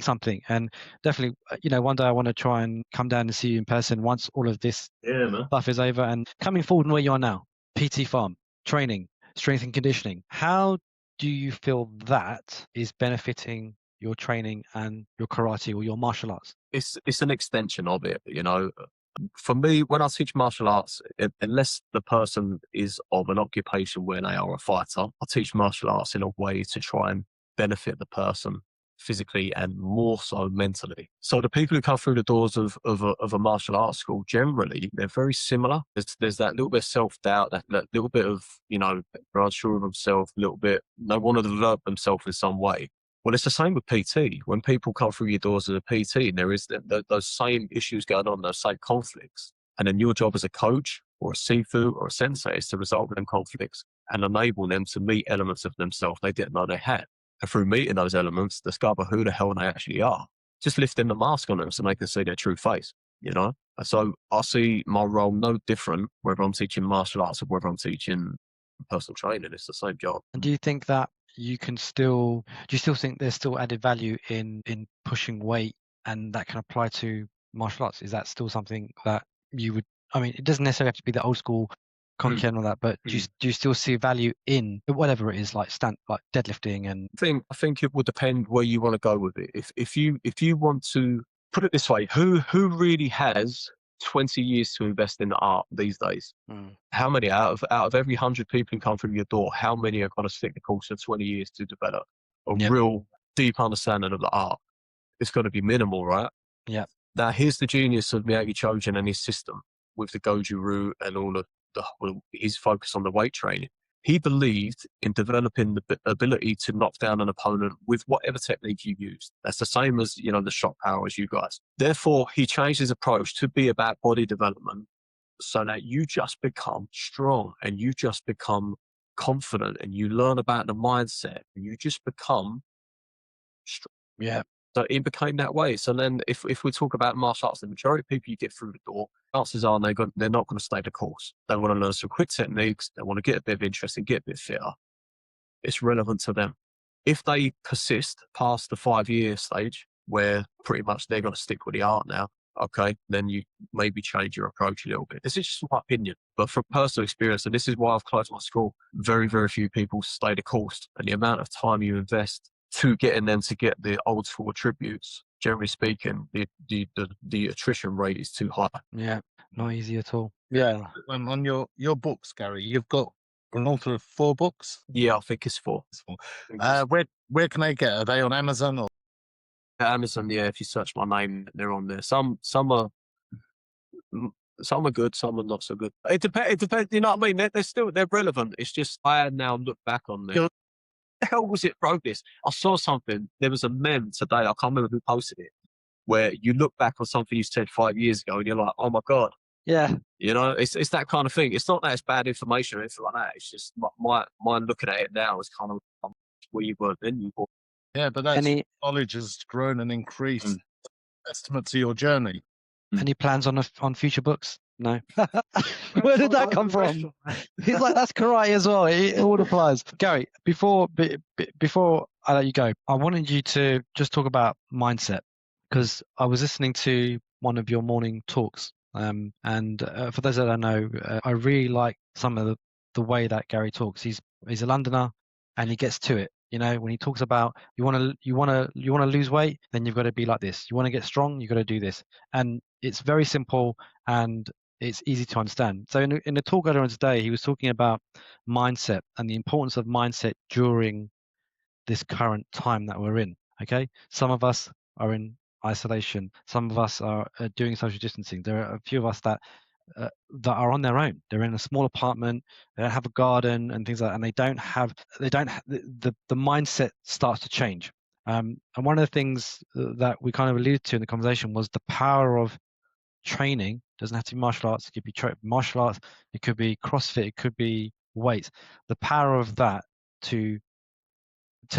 something. And definitely, one day I want to try and come down and see you in person once all of this stuff is over. And coming forward and where you are now, PT Farm, training, strength and conditioning, how do you feel that is benefiting your training and your karate or your martial arts? It's an extension of it, For me, when I teach martial arts, unless the person is of an occupation where they are a fighter, I teach martial arts in a way to try and benefit the person physically and more so mentally. So the people who come through the doors of a martial arts school, generally, they're very similar. There's that little bit of self-doubt, that little bit of, they're unsure of themselves, a little bit, they want to develop themselves in some way. Well, it's the same with PT. When people come through your doors as a PT, there is those same issues going on, those same conflicts. And then your job as a coach or a Sifu or a Sensei is to resolve them conflicts and enable them to meet elements of themselves they didn't know they had. And through meeting those elements, discover who the hell they actually are. Just lifting the mask on them so they can see their true face, And so I see my role no different whether I'm teaching martial arts or whether I'm teaching personal training. It's the same job. And do you think that you still think there's still added value in pushing weight, and that can apply to martial arts? Is that still something that you would, it doesn't necessarily have to be the old school Konki and all that, but do you still see value in whatever it is, like deadlifting? And I think it will depend where you want to go with it. If you want to put it this way, who really has 20 years to invest in the art these days. Mm. How many out of every 100 people who come through your door, how many are going to stick the course for 20 years to develop a Yep. real deep understanding of the art? It's got to be minimal, right? Yeah. Now, here's the genius of Miyagi Chojin and his system with the Goju-Ryu and all of his focus on the weight training. He believed in developing the ability to knock down an opponent with whatever technique you used. That's the same as, the shock power as you guys. Therefore, he changed his approach to be about body development so that you just become strong and you just become confident and you learn about the mindset and you just become strong. Yeah. So it became that way. So then if we talk about martial arts, the majority of people you get through the door, chances are they're not going to stay the course. They want to learn some quick techniques. They want to get a bit of interest and get a bit fitter. It's relevant to them. If they persist past the 5-year stage, where pretty much they're going to stick with the art now, okay, then you maybe change your approach a little bit. This is just my opinion, but from personal experience, and this is why I've closed my school, very, very few people stay the course. And the amount of time you invest to getting them to get the old school attributes, generally speaking, the attrition rate is too high. Yeah. Not easy at all. Yeah. On your books, Garry, you've got an author of 4 books. Yeah, I think it's 4. Where can they get? Are they on Amazon or? Amazon, yeah. If you search my name, they're on there. Some are good, some are not so good. It depends. You know what I mean? They're relevant. It's just I now look back on them. The hell was it wrote this? I saw something. There was a meme today. I can't remember who posted it. Where you look back on something you said 5 years ago, and you're like, "Oh my god." Yeah. It's that kind of thing. It's not that it's bad information or anything like that. It's just my looking at it now is kind of where you were then. Yeah, but that's knowledge has grown and increased. Estimate to your journey. Any plans on future books? No. Where did that come from? He's like, that's karate as well. It all applies. Garry, before I let you go, I wanted you to just talk about mindset, because I was listening to one of your morning talks. And for those that don't know, I really like some of the way that Garry talks. He's a Londoner, and he gets to it. When he talks about you want to lose weight, then you've got to be like this. You want to get strong, you've got to do this. And it's very simple and it's easy to understand. So in the talk earlier on today, he was talking about mindset and the importance of mindset during this current time that we're in. Okay, some of us are in isolation. Some of us are doing social distancing. There are a few of us that are on their own. They're in a small apartment. They don't have a garden and things like that, and they don't have the mindset starts to change. And one of the things that we kind of alluded to in the conversation was the power of training. It doesn't have to be martial arts. It could be martial arts. It could be CrossFit. It could be weights. The power of that to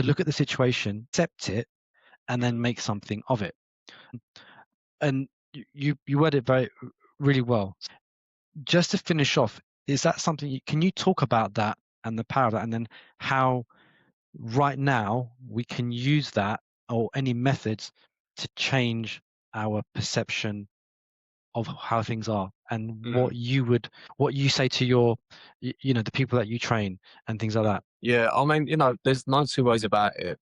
look at the situation, accept it, and then make something of it. And you word it really well. Just to finish off, is that something can you talk about that and the power of that, and then how right now we can use that or any methods to change our perception of how things are, and what you say to your the people that you train and things like that? Yeah, I mean, there's no 2 ways about it.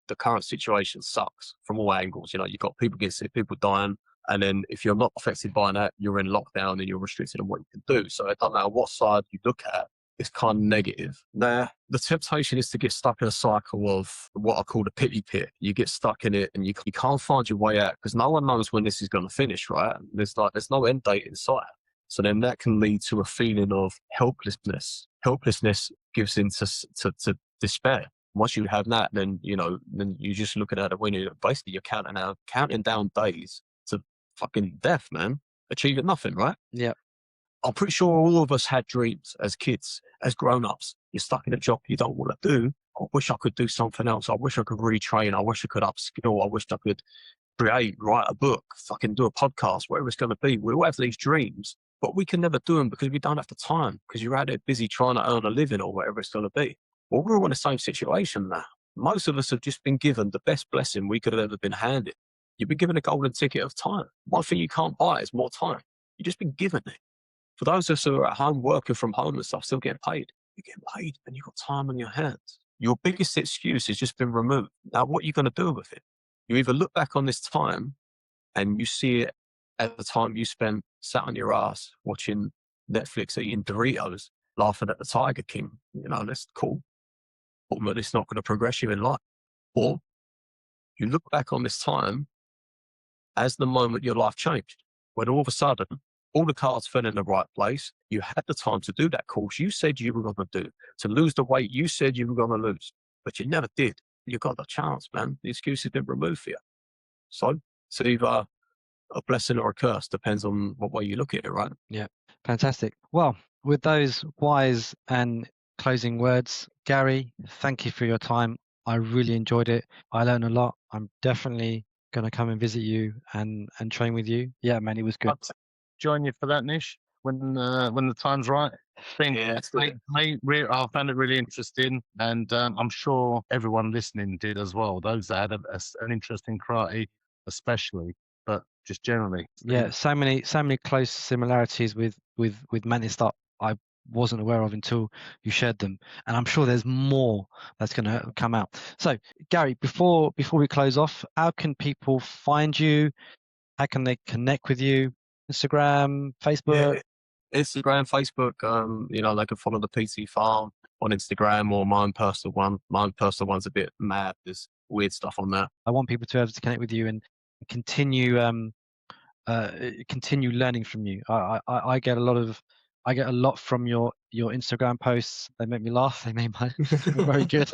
The current situation sucks from all angles. You've got people getting sick, people dying. And then if you're not affected by that, you're in lockdown and you're restricted on what you can do. So it doesn't matter what side you look at, it's kind of negative. Now, the temptation is to get stuck in a cycle of what I call the pity pit. You get stuck in it and you can't find your way out because no one knows when this is going to finish, right? There's no end date in sight. So then that can lead to a feeling of helplessness. Helplessness gives into to despair. Once you have that, then you just look at it when basically you're counting down days to fucking death, man. Achieving nothing, right? Yeah. I'm pretty sure all of us had dreams as kids, as grown-ups. You're stuck in a job you don't want to do. I wish I could do something else. I wish I could retrain. I wish I could upskill. I wish I could write a book, fucking do a podcast, whatever it's going to be. We all have these dreams, but we can never do them because we don't have the time, because you're out there busy trying to earn a living or whatever it's going to be. Well, we're all in the same situation now. Most of us have just been given the best blessing we could have ever been handed. You've been given a golden ticket of time. One thing you can't buy is more time. You've just been given it. For those of us who are at home working from home and stuff, still getting paid. You're getting paid and you've got time on your hands. Your biggest excuse has just been removed. Now, what are you going to do with it? You either look back on this time and you see it at the time you spent sat on your ass watching Netflix eating Doritos, laughing at the Tiger King. That's cool. But it's not going to progress you in life. Or you look back on this time as the moment your life changed, when all of a sudden all the cards fell in the right place. You had the time to do that course you said you were going to do, to lose the weight you said you were going to lose, but you never did. You got the chance, man. The excuse has been removed for you. So it's either a blessing or a curse, depends on what way you look at it, right? Yeah, fantastic. Well, with those wise and closing words, Garry, thank you for your time. I really enjoyed it. I learned a lot. I'm definitely going to come and visit you and train with you. Yeah, man, it was good. I'll join you for that, Nish, when the time's right. I found it really interesting, and I'm sure everyone listening did as well. Those that had an interest in karate, especially, but just generally. Yeah, so many close similarities with Mantis that I wasn't aware of until you shared them, and I'm sure there's more that's going to come out. So, Garry, before we close off, how can people find you? How can they connect with you? Instagram, Facebook? Yeah, Instagram, Facebook. They can follow the PT Farm on Instagram or my own personal one. My own personal one's a bit mad. There's weird stuff on there. I want people to be able to connect with you and continue learning from you. I get a lot from your Instagram posts. They make me laugh. They make my very good.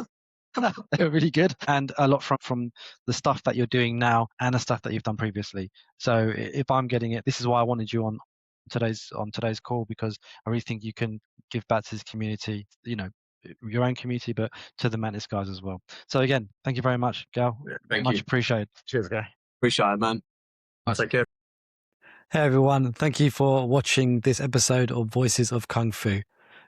They're really good, and a lot from the stuff that you're doing now and the stuff that you've done previously. So if I'm getting it, this is why I wanted you on today's call, because I really think you can give back to this community, your own community, but to the Mantis guys as well. So again, thank you very much, Gal. Thank Much you. appreciated. Cheers, guy. Appreciate it, man. Take care. Hey everyone, thank you for watching this episode of Voices of Kung Fu.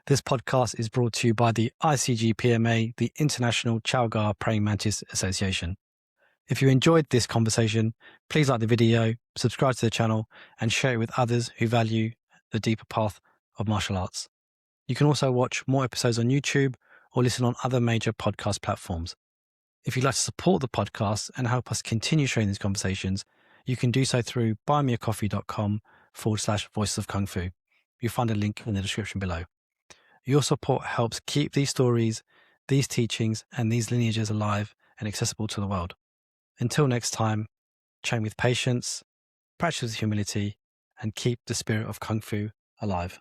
This podcast is brought to you by the ICG-PMA, the International Southern Praying Mantis Association. If you enjoyed this conversation, please like the video, subscribe to the channel, and share it with others who value the deeper path of martial arts. You can also watch more episodes on YouTube or listen on other major podcast platforms. If you'd like to support the podcast and help us continue sharing these conversations, you can do so through buymeacoffee.com/Voices of Kung Fu. You'll find a link in the description below. Your support helps keep these stories, these teachings, and these lineages alive and accessible to the world. Until next time, train with patience, practice with humility, and keep the spirit of Kung Fu alive.